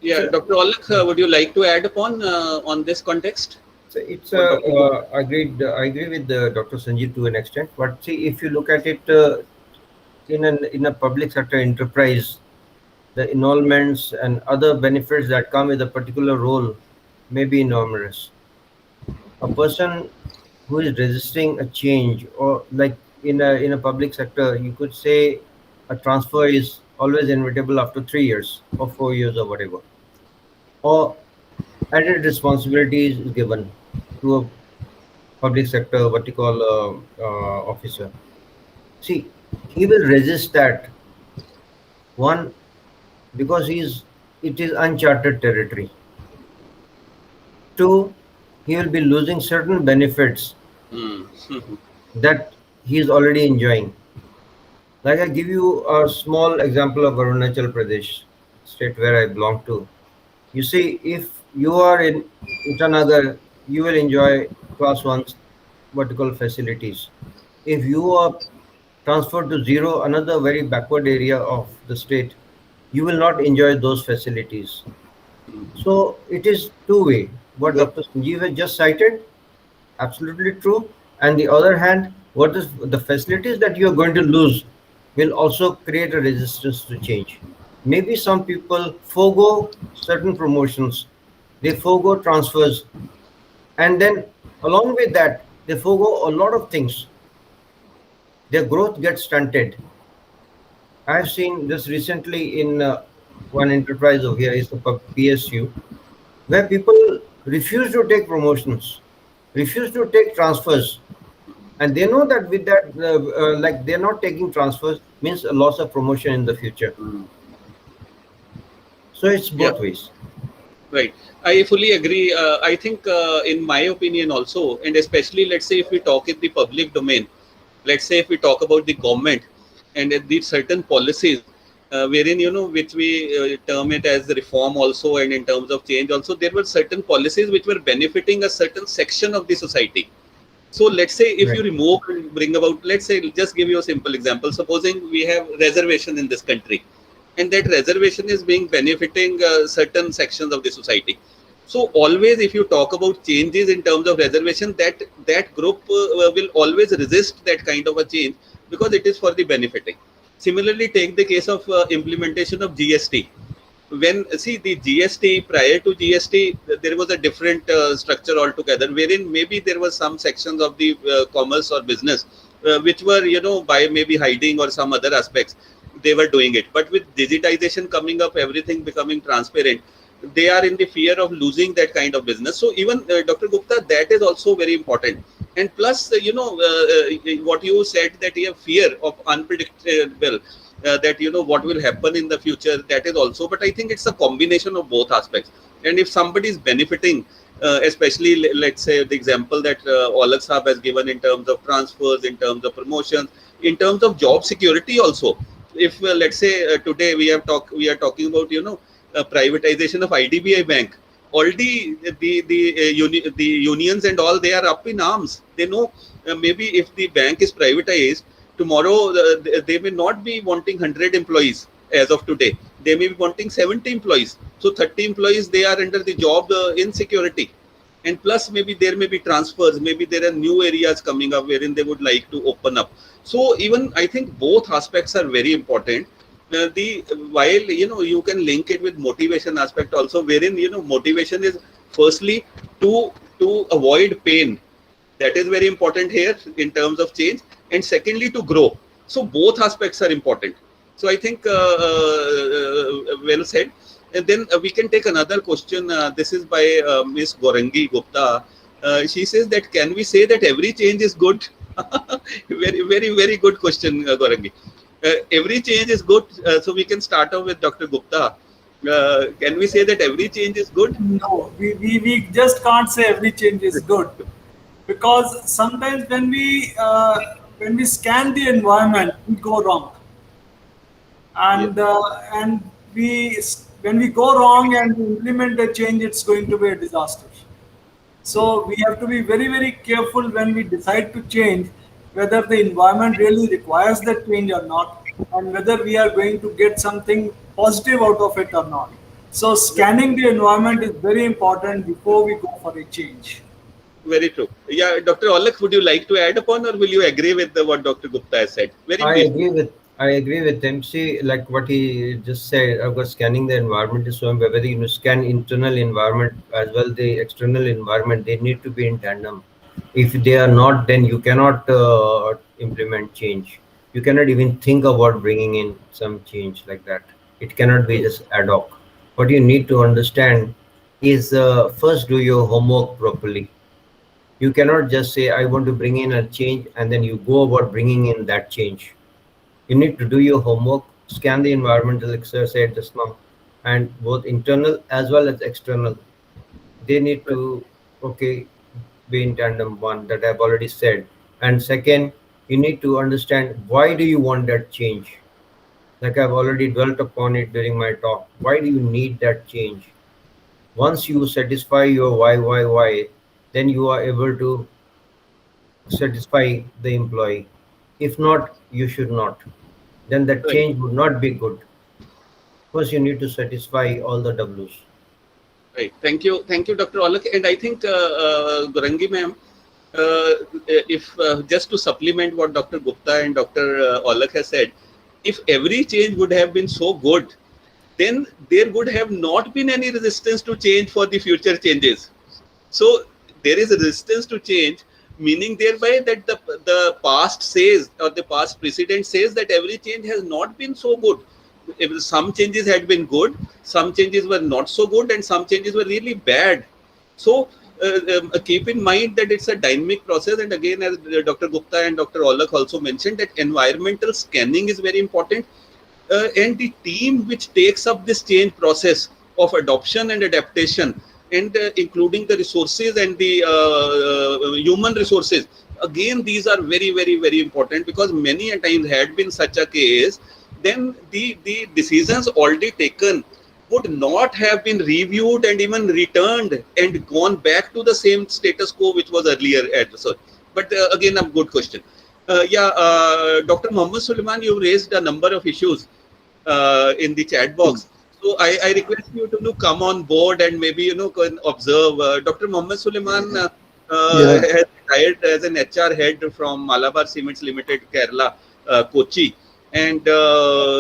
Yeah, So, Dr. Olak, would you like to add upon on this context? so it's What Dr. Gupta? agreed. I agree with Dr. Sanjeev to an extent. But see, if you look at it in a public sector enterprise, the emoluments and other benefits that come with a particular role may be enormous. A person who is resisting a change, or like in a public sector, you could say a transfer is always inevitable after 3 years or 4 years or whatever, or added responsibilities is given to a public sector what you call officer. See, he will resist that, one, because he's it is uncharted territory. Two, he will be losing certain benefits Hmm. that he is already enjoying. Like I give you a small example of Arunachal Pradesh, state where I belong to. You see, if you are in Itanagar, you will enjoy class one vertical facilities. If you are transferred to zero, another very backward area of the state, you will not enjoy those facilities. So it is two-way. What Good. Dr. Sanjeev has just cited, absolutely true. And the other hand, what is the facilities that you are going to lose will also create a resistance to change. Maybe some people forego certain promotions, they forego transfers, and then along with that, they forego a lot of things. Their growth gets stunted. I've seen this recently in one enterprise over here, is the PSU, where people refuse to take promotions, refuse to take transfers, and they know that with that, like they're not taking transfers means a loss of promotion in the future. So it's Yeah. both ways. Right. I fully agree. I think, in my opinion, also, and especially, let's say, if we talk in the public domain, let's say, if we talk about the government and the certain policies, wherein, which we term it as reform also, and in terms of change also, there were certain policies which were benefiting a certain section of the society. So, let's say, if you Right. remove and bring about, let's say, just give you a simple example. Supposing we have reservation in this country, and that reservation is being benefiting certain sections of the society. So always, if you talk about changes in terms of reservation, that group will always resist that kind of a change because it is for the benefiting. Similarly, take the case of implementation of GST. When see the GST, prior to GST, there was a different structure altogether, wherein maybe there was some sections of the commerce or business which were, by maybe hiding or some other aspects, they were doing it. But with digitization coming up, everything becoming transparent, they are in the fear of losing that kind of business. So even Dr. Gupta, that is also very important. And plus, what you said, that you have fear of unpredictable, that what will happen in the future, that is also. But I think it's a combination of both aspects. And if somebody is benefiting, especially let's say the example that Olak Saab has given in terms of transfers, in terms of promotions, in terms of job security also. If let's say today we are talking about privatization of IDBI Bank. Already the unions and all, they are up in arms. They know maybe if the bank is privatized tomorrow, they may not be wanting 100 employees as of today. They may be wanting 70 employees. So 30 employees, they are under the job insecurity. And plus, maybe there may be transfers, maybe there are new areas coming up wherein they would like to open up. So even I think both aspects are very important. The while you can link it with motivation aspect also, wherein motivation is firstly to avoid pain. That is very important here in terms of change, and secondly to grow. So both aspects are important. So I think well said. And then we can take another question. This is by Miss Gorangi Gupta. She says that, can we say that every change is good? Very, very, very good question, Gorangi. Every change is good. So we can start off with Dr. Gupta. Can we say that every change is good? No, we just can't say every change is good, because sometimes when we scan the environment, we go wrong, and we when we go wrong and we implement a change, it's going to be a disaster. So we have to be very, very careful when we decide to change, whether the environment really requires that change or not, and whether we are going to get something positive out of it or not. So scanning the environment is very important before we go for a change. Very true. Yeah, Dr. Olak, would you like to add upon, or will you agree with what Dr. Gupta has said? Very I briefly. agree with I agree with him. See, like what he just said about scanning the environment is so important. Whether you scan internal environment as well the external environment, they need to be in tandem. If they are not, then you cannot implement change. You cannot even think about bringing in some change like that. It cannot be True. just ad hoc. What you need to understand is first do your homework properly. You cannot just say I want to bring in a change and then you go about bringing in that change. You need to do your homework, scan the environmental exercise just now, and both internal as well as external. They need Right. to be in tandem. One that I've already said, and second, you need to understand why do you want that change. Like I've already dwelt upon it during my talk. Why do you need that change? Once you satisfy your why, then you are able to satisfy the employee. If not, you should not. Then that Right. change would not be good. First, you need to satisfy all the W's. Right. Thank you, Dr. Olak. And I think, Gorangi ma'am, if just to supplement what Dr. Gupta and Dr. Olak has said, if every change would have been so good, then there would have not been any resistance to change for the future changes. So there is a resistance to change, meaning thereby that the past says, or the past precedent says, that every change has not been so good. If some changes had been good, some changes were not so good, and some changes were really bad. So keep in mind that it's a dynamic process. And again, as Dr. Gupta and Dr. Olak also mentioned, that environmental scanning is very important. And the team which takes up this change process of adoption and adaptation, and including the resources and the human resources, again these are very, very, very important, because many a times had been such a case, then the decisions already taken would not have been reviewed and even returned and gone back to the same status quo which was earlier at research. But again, a good question. Dr. Muhammad Suleiman, you raised a number of issues. in the chat box. So I request you to come on board and maybe can observe. Dr. Mohammed Suleiman Yeah. has hired as an HR head from Malabar Cements Limited, Kerala, Kochi, and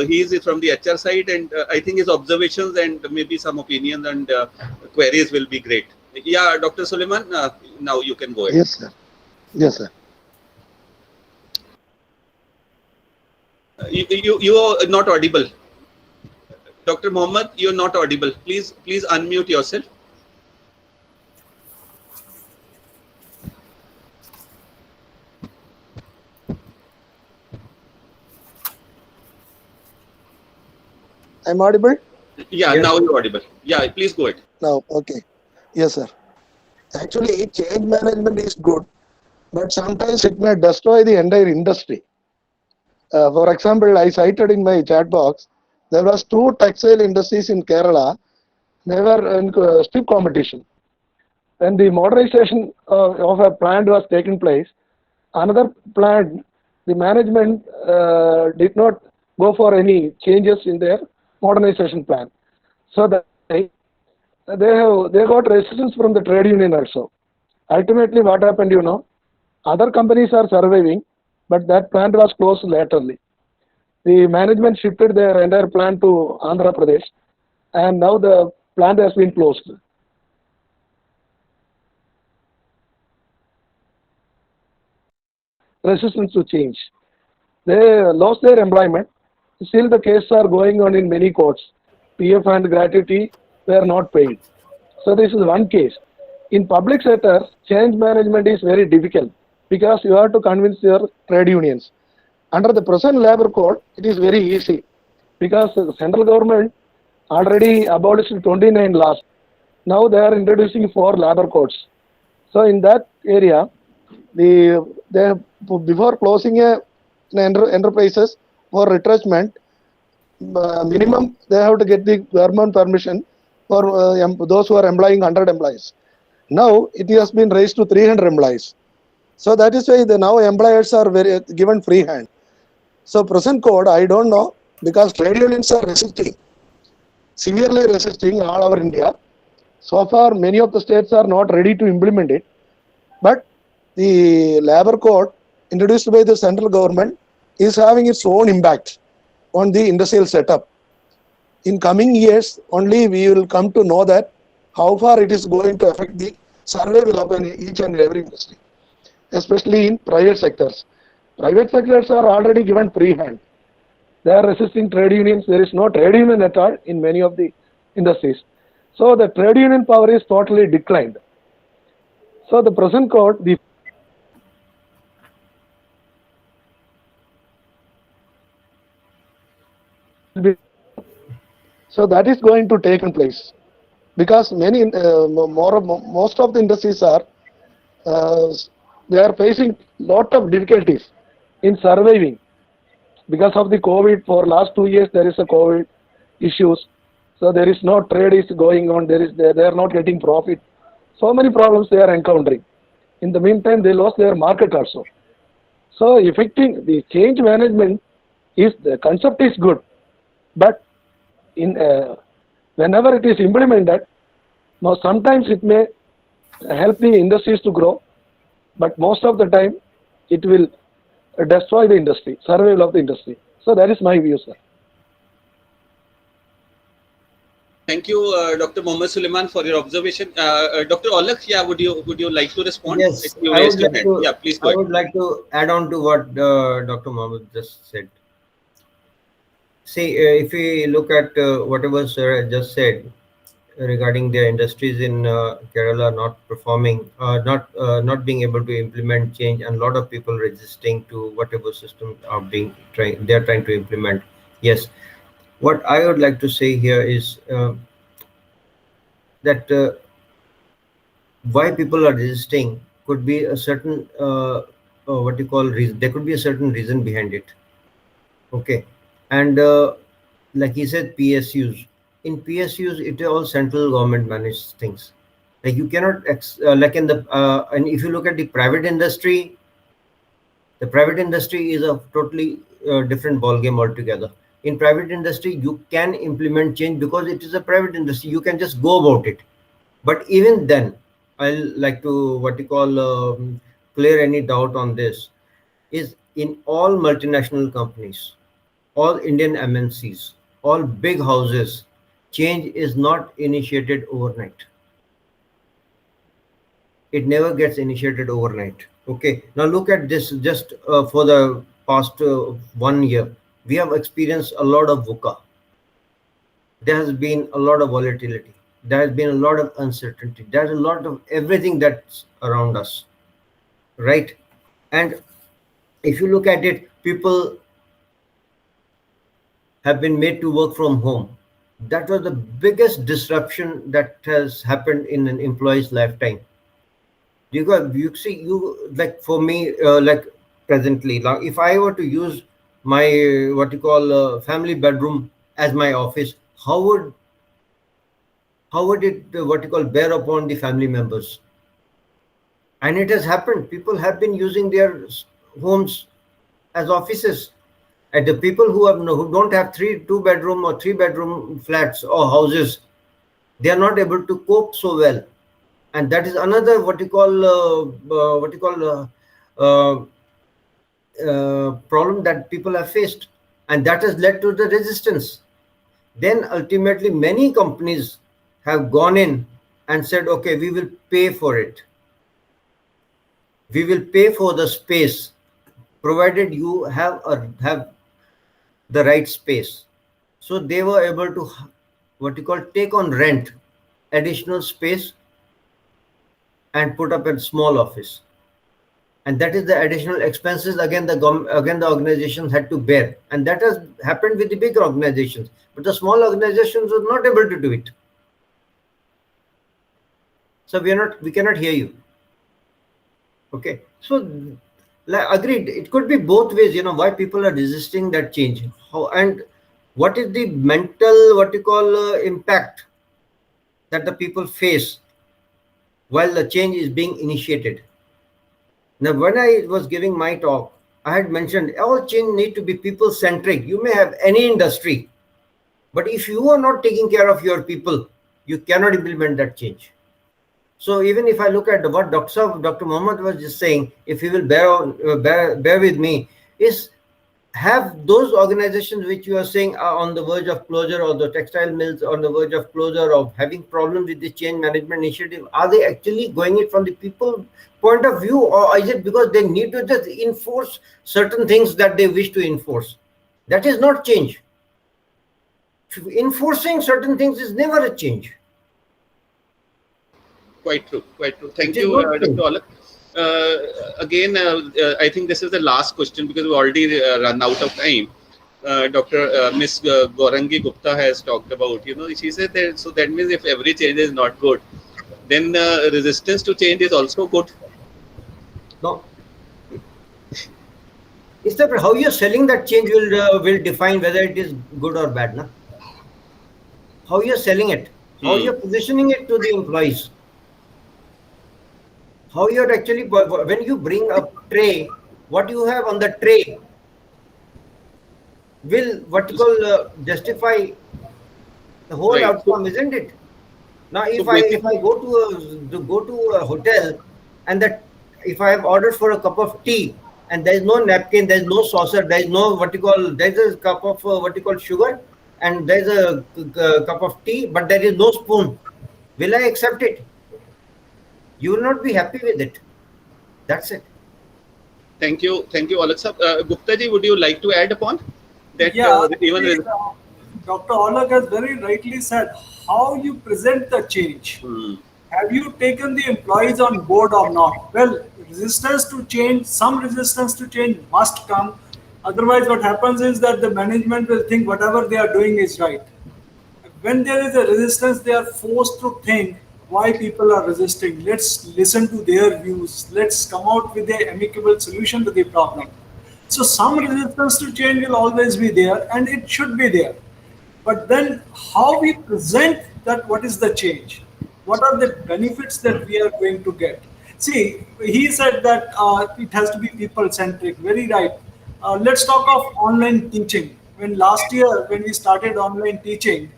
he is from the HR side. And I think his observations and maybe some opinions and queries will be great. Yeah, Dr. Suleiman, now you can go ahead. Yes, sir. Yes, sir. You are not audible. Dr. Mohammed, you're not audible. Please unmute yourself. I'm audible Yeah, Yes. now you're audible. Yeah, please go ahead. now. Okay. Yes, sir. Actually, change management is good, but sometimes it may destroy the entire industry. For example, I cited in my chat box, there was two textile industries in Kerala. They were in stiff competition. When the modernization of a plant was taking place, another plant, the management did not go for any changes in their modernization plan. So that they got resistance from the trade union also. Ultimately, what happened, other companies are surviving, but that plant was closed laterally. The management shifted their entire plant to Andhra Pradesh, and now the plant has been closed. Resistance to change. They lost their employment. Still, the cases are going on in many courts. PF and gratuity were not paid. So this is one case. In public sector, change management is very difficult because you have to convince your trade unions. Under the present labor code, it is very easy because the central government already abolished 29 laws. Now they are introducing 4 labor codes. So in that area, they before closing an enterprises for retrenchment, minimum they have to get the government permission for those who are employing 100 employees. Now it has been raised to 300 employees. So that is why the now employers are very given free hand. So present code, I don't know, because trade unions are resisting, severely resisting all over India. So far, many of the states are not ready to implement it. But the labor code introduced by the central government is having its own impact on the industrial setup. In coming years, only we will come to know that how far it is going to affect the survival of each and every industry, especially in private sectors. Private sectors are already given free hand. They are resisting trade unions. There is no trade union at all in many of the industries. So the trade union power is totally declined. So the present code, so that is going to take place because most of the industries are they are facing lot of difficulties in surviving because of the COVID. For last 2 years there is a COVID issues, so there is no trade is going on. They are not getting profit. So many problems they are encountering. In the meantime, they lost their market also. So affecting the change management is the concept is good, but in whenever it is implemented, now sometimes it may help the industries to grow, but most of the time it will destroy the industry, survival of the industry. So that is my view, sir. Thank you, Dr. Mohammed Suleiman, for your observation. Dr. Olak, yeah, would you like to respond? Yes, You I raised would your like hand. to. Yeah, please go I ahead. would like to add on to what Dr. Mohammed just said. See, if we look at whatever Sir just said regarding their industries in Kerala not performing, not being able to implement change, and a lot of people resisting to whatever system are they are trying to implement. Yes, what I would like to say here is that why people are resisting could be a certain what you call reason. There could be a certain reason behind it. Okay, and like he said, PSUs. In PSUs, it is all central government managed things. Like you cannot like in the and if you look at the private industry is a totally different ball game altogether. In private industry, you can implement change because it is a private industry. You can just go about it. But even then, I'll like to what you call clear any doubt on this. Is in all multinational companies, all Indian MNCs, all big houses, change is not initiated overnight. It never gets initiated overnight. Okay, now look at this. Just for the past 1 year, we have experienced a lot of VUCA. There has been a lot of volatility. There has been a lot of uncertainty. There's a lot of everything that's around us, right? And if you look at it, people have been made to work from home. That was the biggest disruption that has happened in an employee's lifetime. You see, you like for me, like presently, now if I were to use my what you call family bedroom as my office, how would it what you call bear upon the family members? And it has happened. People have been using their homes as offices. And the people who don't have two bedroom or three bedroom flats or houses, they are not able to cope so well. And that is another problem that people have faced, and that has led to the resistance. Then ultimately, many companies have gone in and said, "Okay, we will pay for it. We will pay for the space, provided you have the right space." So they were able to take on rent additional space and put up a small office, and that is the additional expenses again the organizations had to bear, and that has happened with the big organizations, but the small organizations were not able to do it. So we cannot hear you. Okay, so agreed, it could be both ways, why people are resisting that change. How and what is the mental impact that the people face while the change is being initiated. Now, when I was giving my talk, I had mentioned all change need to be people centric. You may have any industry, but if you are not taking care of your people, you cannot implement that change. So even if I look at what Dr. Mohammed was just saying, if he will bear with me, is have those organizations which you are saying are on the verge of closure, or the textile mills on the verge of closure, of having problems with the change management initiative, are they actually going it from the people point of view, or is it because they need to just enforce certain things that they wish to enforce? That is not change. Enforcing certain things is never a change. Quite true. Thank you, Dr. Olak. Again, I think this is the last question because we already run out of time. Dr. Miss Gaurangi Gupta has talked about, she said that, so that means if every change is not good, then resistance to change is also good. No. It's that how you're selling that change will define whether it is good or bad. Na? How you're selling it, how you're positioning it to the employees. How you're actually, when you bring a tray, what you have on the tray will justify the whole Right. outcome, isn't it? Now, if I go to a hotel, and that if I have ordered for a cup of tea and there is no napkin, there is no saucer, there is no there is a cup of sugar, and there is a cup of tea, but there is no spoon, will I accept it? You will not be happy with it. That's it. Thank you, Olak sir. Gupta ji, would you like to add upon that? Yeah, Even Dr. Olak has very rightly said how you present the change. Have you taken the employees on board or not? Well, some resistance to change must come. Otherwise, what happens is that the management will think whatever they are doing is right. When there is a resistance, they are forced to think why people are resisting. Let's listen to their views. Let's come out with an amicable solution to the problem. So some resistance to change will always be there, and it should be there. But then how we present that, what is the change? What are the benefits that we are going to get? See, he said that it has to be people-centric. Very right. Let's talk of online teaching. when last year when we started online teaching,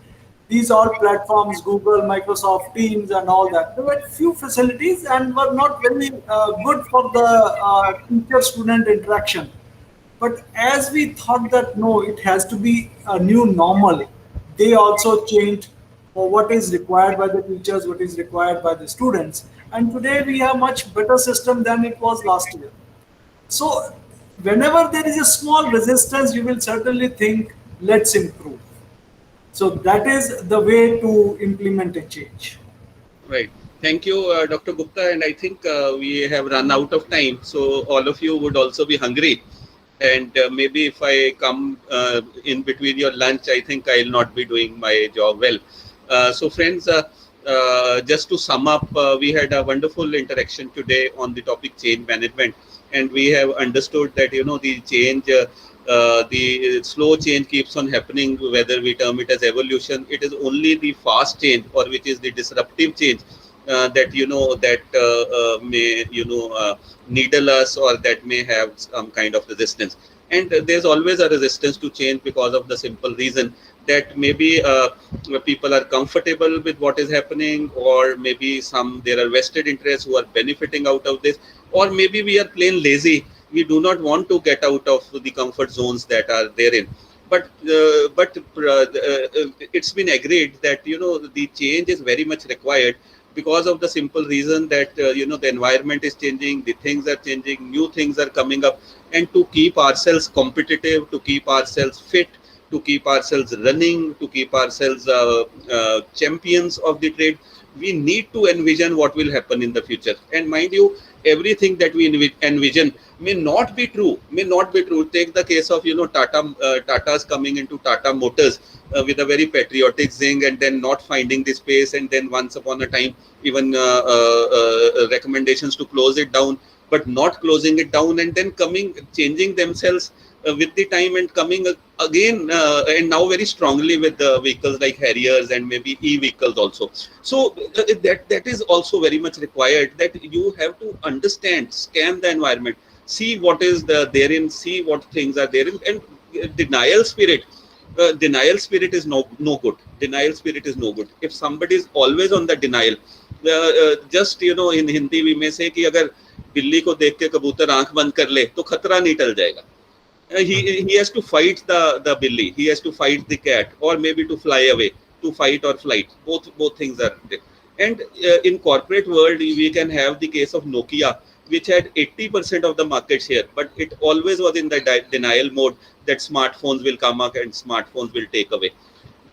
these all platforms, Google, Microsoft Teams, and all that, there were few facilities and were not very good for the teacher-student interaction. But as we thought that no, it has to be a new normal, they also changed for what is required by the teachers, what is required by the students. And today we have much better system than it was last year. So whenever there is a small resistance, you will certainly think, let's improve. So that is the way to implement a change. Right. Thank you, Dr. Gupta. And I think we have run out of time. So all of you would also be hungry. And maybe if I come in between your lunch, I think I'll not be doing my job well. So friends, just to sum up, we had a wonderful interaction today on the topic change management. And we have understood that, the change, the slow change keeps on happening, whether we term it as evolution. It is only the fast change, or which is the disruptive change, that may needle us, or that may have some kind of resistance. And there's always a resistance to change because of the simple reason that maybe people are comfortable with what is happening, or maybe there are vested interests who are benefiting out of this, or maybe we are plain lazy. We do not want to get out of the comfort zones that are therein. But it's been agreed that the change is very much required, because of the simple reason that the environment is changing, the things are changing, new things are coming up, and to keep ourselves competitive, to keep ourselves fit, to keep ourselves running, to keep ourselves champions of the trade, we need to envision what will happen in the future. And mind you, everything that we envision may not be true. Take the case of Tata's coming into Tata Motors with a very patriotic zing, and then not finding the space, and then once upon a time even recommendations to close it down, but not closing it down, and then changing themselves with the time, and coming again and now very strongly with the vehicles like Harriers and maybe e-vehicles also. So that is also very much required, that you have to understand, scan the environment, see what is therein, see what things are therein. And denial spirit is no good. Denial spirit is no good. If somebody is always on the denial, just in Hindi we may say कि अगर बिल्ली को देख के कबूतर आंख बंद कर ले तो खतरा नहीं टल जाएगा. He has to fight the billy, he has to fight the cat, or maybe to fly away, to fight or flight. Both things are there. And in corporate world, we can have the case of Nokia, which had 80% of the market share, but it always was in the denial mode that smartphones will come up and smartphones will take away.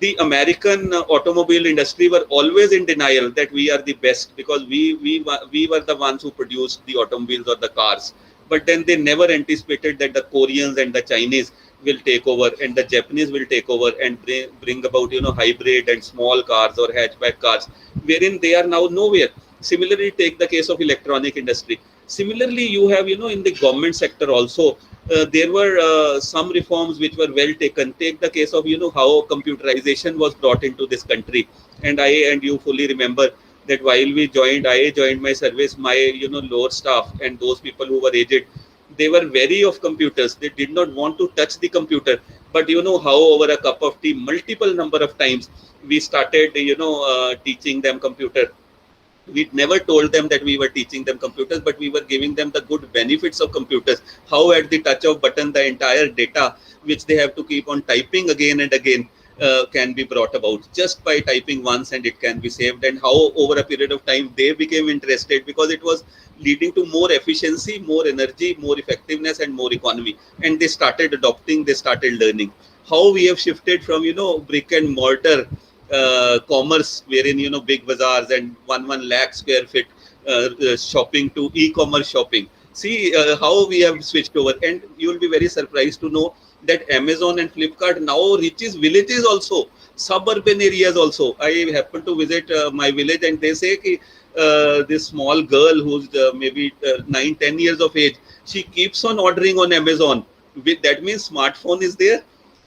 The American automobile industry were always in denial that we are the best, because we were the ones who produced the automobiles or the cars. But then they never anticipated that the Koreans and the Chinese will take over, and the Japanese will take over and bring about hybrid and small cars or hatchback cars, wherein they are now nowhere. Similarly, take the case of electronic industry. Similarly, you have in the government sector also, there were some reforms which were well taken. Take the case of how computerization was brought into this country, and you fully remember that while I joined my service, my lower staff and those people who were aged, they were wary of computers. They did not want to touch the computer. But how over a cup of tea, multiple number of times, we started teaching them computer. We never told them that we were teaching them computers, but we were giving them the good benefits of computers. How at the touch of button, the entire data which they have to keep on typing again and again can be brought about just by typing once, and it can be saved. And how over a period of time they became interested, because it was leading to more efficiency, more energy, more effectiveness, and more economy. And they started adopting, they started learning. How we have shifted from brick and mortar commerce, wherein big bazaars and 1 lakh square feet shopping, to e-commerce shopping. See how we have switched over. And you will be very surprised to know that Amazon and Flipkart now reaches villages also, suburban areas also. I happened to visit my village, and they say this small girl who's maybe 9-10 years of age, she keeps on ordering on Amazon. That means smartphone is there.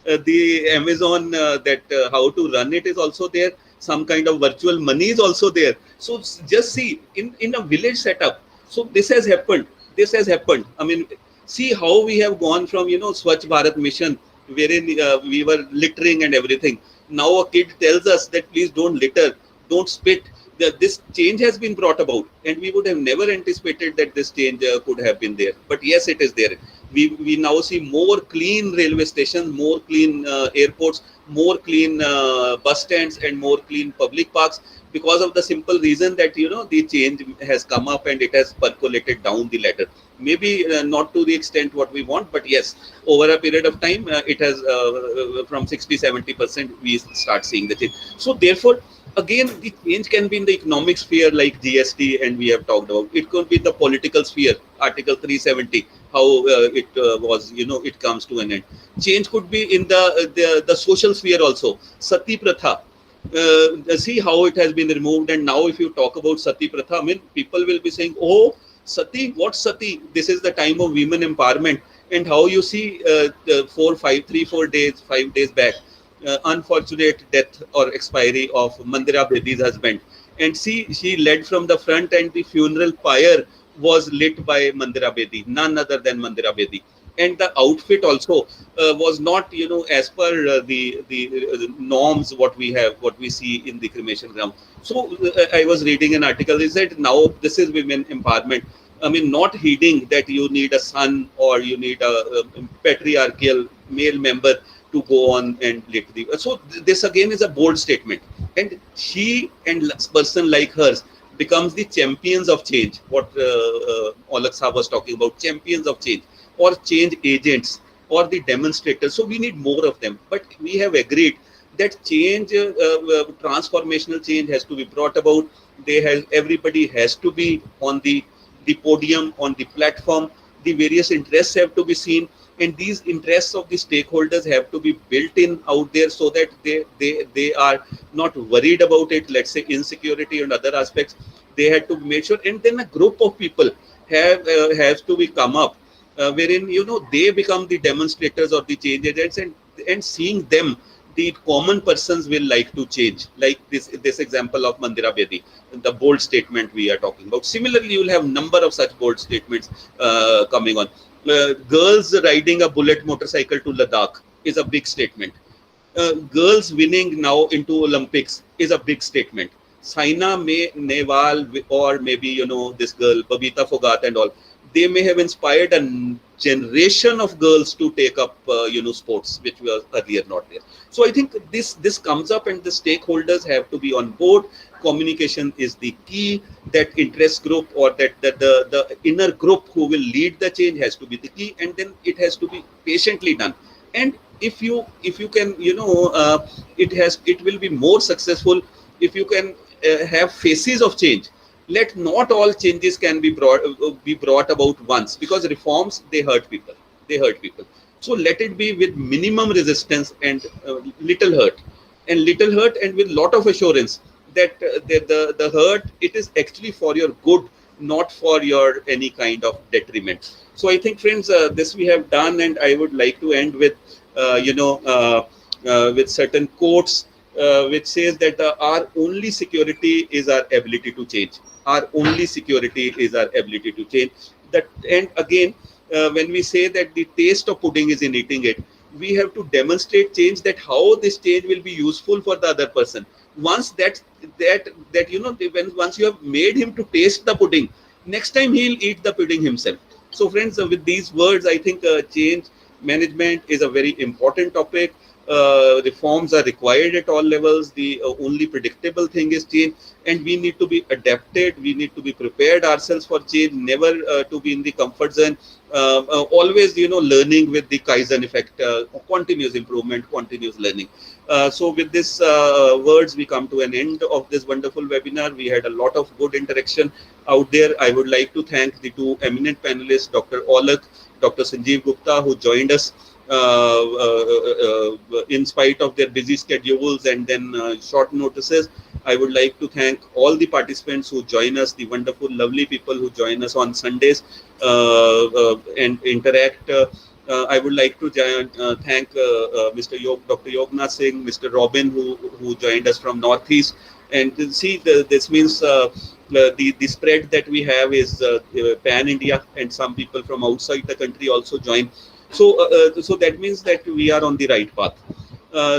The Amazon how to run it is also there. Some kind of virtual money is also there. So just see in a village setup. So this has happened. I mean, see how we have gone from Swachh Bharat mission wherein we were littering and everything. Now a kid tells us that please don't litter, don't spit. This change has been brought about, and we would have never anticipated that this change could have been there. But yes, it is there. We now see more clean railway stations, more clean airports, more clean bus stands, and more clean public parks, because of the simple reason that the change has come up and it has percolated down the ladder. Maybe not to the extent what we want, but yes, over a period of time, it has from 60-70% we start seeing the change. So therefore, again, the change can be in the economic sphere like GST, and we have talked about. It could be the political sphere, Article 370, how it was, it comes to an end. Change could be in the social sphere also. Sati Pratha, see how it has been removed. And now if you talk about Sati Pratha, I mean, people will be saying, oh, Sati, what Sati? This is the time of women empowerment. And how you see 4 days, 5 days back, unfortunate death or expiry of Mandira Bedi's husband. And see, she led from the front, and the funeral pyre was lit by Mandira Bedi, none other than Mandira Bedi. And the outfit also was not, as per the norms what we see in the cremation ground. So I was reading an article. They said now this is women empowerment. I mean, not heeding that you need a son or you need a patriarchal male member to go on and lit the. So this again is a bold statement, and she and person like hers becomes the champions of change. What Olak Saab was talking about, champions of change, or change agents, or the demonstrators. So we need more of them. But we have agreed that change, transformational change has to be brought about. Everybody has to be on the podium, on the platform. The various interests have to be seen, and these interests of the stakeholders have to be built in out there, so that they are not worried about it. Let's say insecurity and other aspects. They had to make sure, and then a group of people has to be come up, wherein they become the demonstrators or the change agents, and seeing them, the common persons will like to change, like this example of Mandira Bedi, the bold statement we are talking about. Similarly, you will have number of such bold statements coming on. Girls riding a bullet motorcycle to Ladakh is a big statement. Girls winning now into Olympics is a big statement. Saina Nehwal, or maybe this girl Babita Phogat and all, they may have inspired a generation of girls to take up sports, which was earlier not there. So I think this comes up, and the stakeholders have to be on board. Communication is the key. That interest group, or that the inner group who will lead the change, has to be the key, and then it has to be patiently done. And if you can, it will be more successful if you can have phases of change. Let not all changes can be brought about once, because reforms, they hurt people. So let it be with minimum resistance and little hurt, and with lot of assurance that the hurt, it is actually for your good, not for your any kind of detriment. So I think, friends, this we have done, and I would like to end with with certain quotes, which says that our only security is our ability to change. Our only security is our ability to change. That, and again, when we say that the taste of pudding is in eating it, we have to demonstrate change, that how this change will be useful for the other person. Once once you have made him to taste the pudding, next time he'll eat the pudding himself. So friends, with these words, I think change management is a very important topic. Reforms are required at all levels. The only predictable thing is change, and we need to be adapted. We need to be prepared ourselves for change, never to be in the comfort zone. Always, learning with the Kaizen effect, continuous improvement, continuous learning. So with this words, we come to an end of this wonderful webinar. We had a lot of good interaction out there. I would like to thank the two eminent panelists, Dr. Olak, Dr. Sanjeev Gupta, who joined us in spite of their busy schedules and then short notices. I would like to thank all the participants who join us, the wonderful, lovely people who join us on Sundays and interact. I would like to thank Dr. Yognath Singh, Mr. Robin, who joined us from Northeast. And see, this means the spread that we have is pan India, and some people from outside the country also join. So that means that we are on the right path.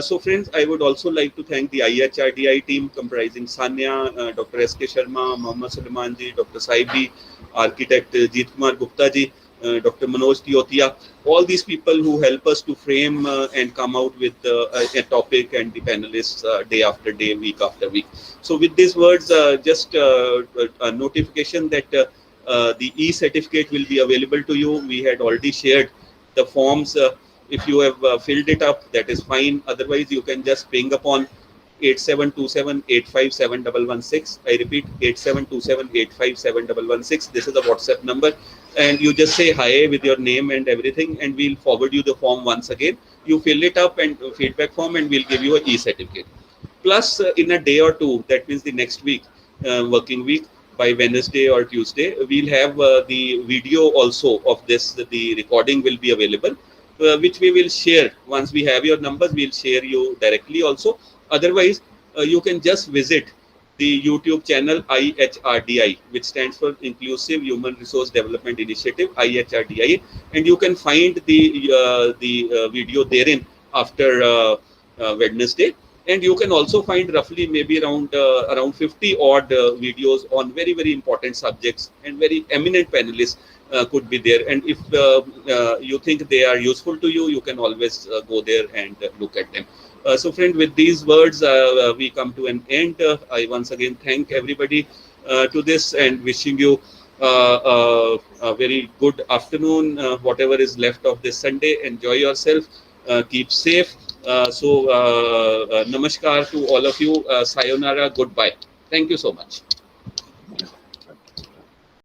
So friends, I would also like to thank the IHRDI team comprising Sanya, Dr. S.K. Sharma, Mohammad Sulaiman ji, Dr. Saibi, architect Jeet Kumar Gupta ji, Dr. Manoj Tiotia, all these people who help us to frame and come out with a topic, and the panelists day after day, week after week. So with these words, just a notification that the e-certificate will be available to you. We had already shared the forms. If you have filled it up, that is fine. Otherwise, you can just ping upon 8727857116. I repeat, 8727857116. This is the WhatsApp number, and you just say hi with your name and everything, and we'll forward you the form once again. You fill it up and feedback form, and we'll give you an e-certificate. Plus, in a day or two, that means the next week, working week, by Wednesday or Tuesday, we'll have the video also of this. The recording will be available, which we will share. Once we have your numbers, we'll share you directly also. Otherwise, you can just visit the YouTube channel IHRDI, which stands for Inclusive Human Resource Development Initiative, IHRDI, and you can find the video therein after Wednesday. And you can also find roughly maybe around 50 odd videos on very important subjects, and very eminent panelists could be there. And if you think they are useful to you, you can always go there and look at them. So friend, with these words, we come to an end. I once again thank everybody to this, and wishing you a very good afternoon, whatever is left of this Sunday. Enjoy yourself, keep safe. Namaskar to all of you. Sayonara, goodbye. Thank you so much.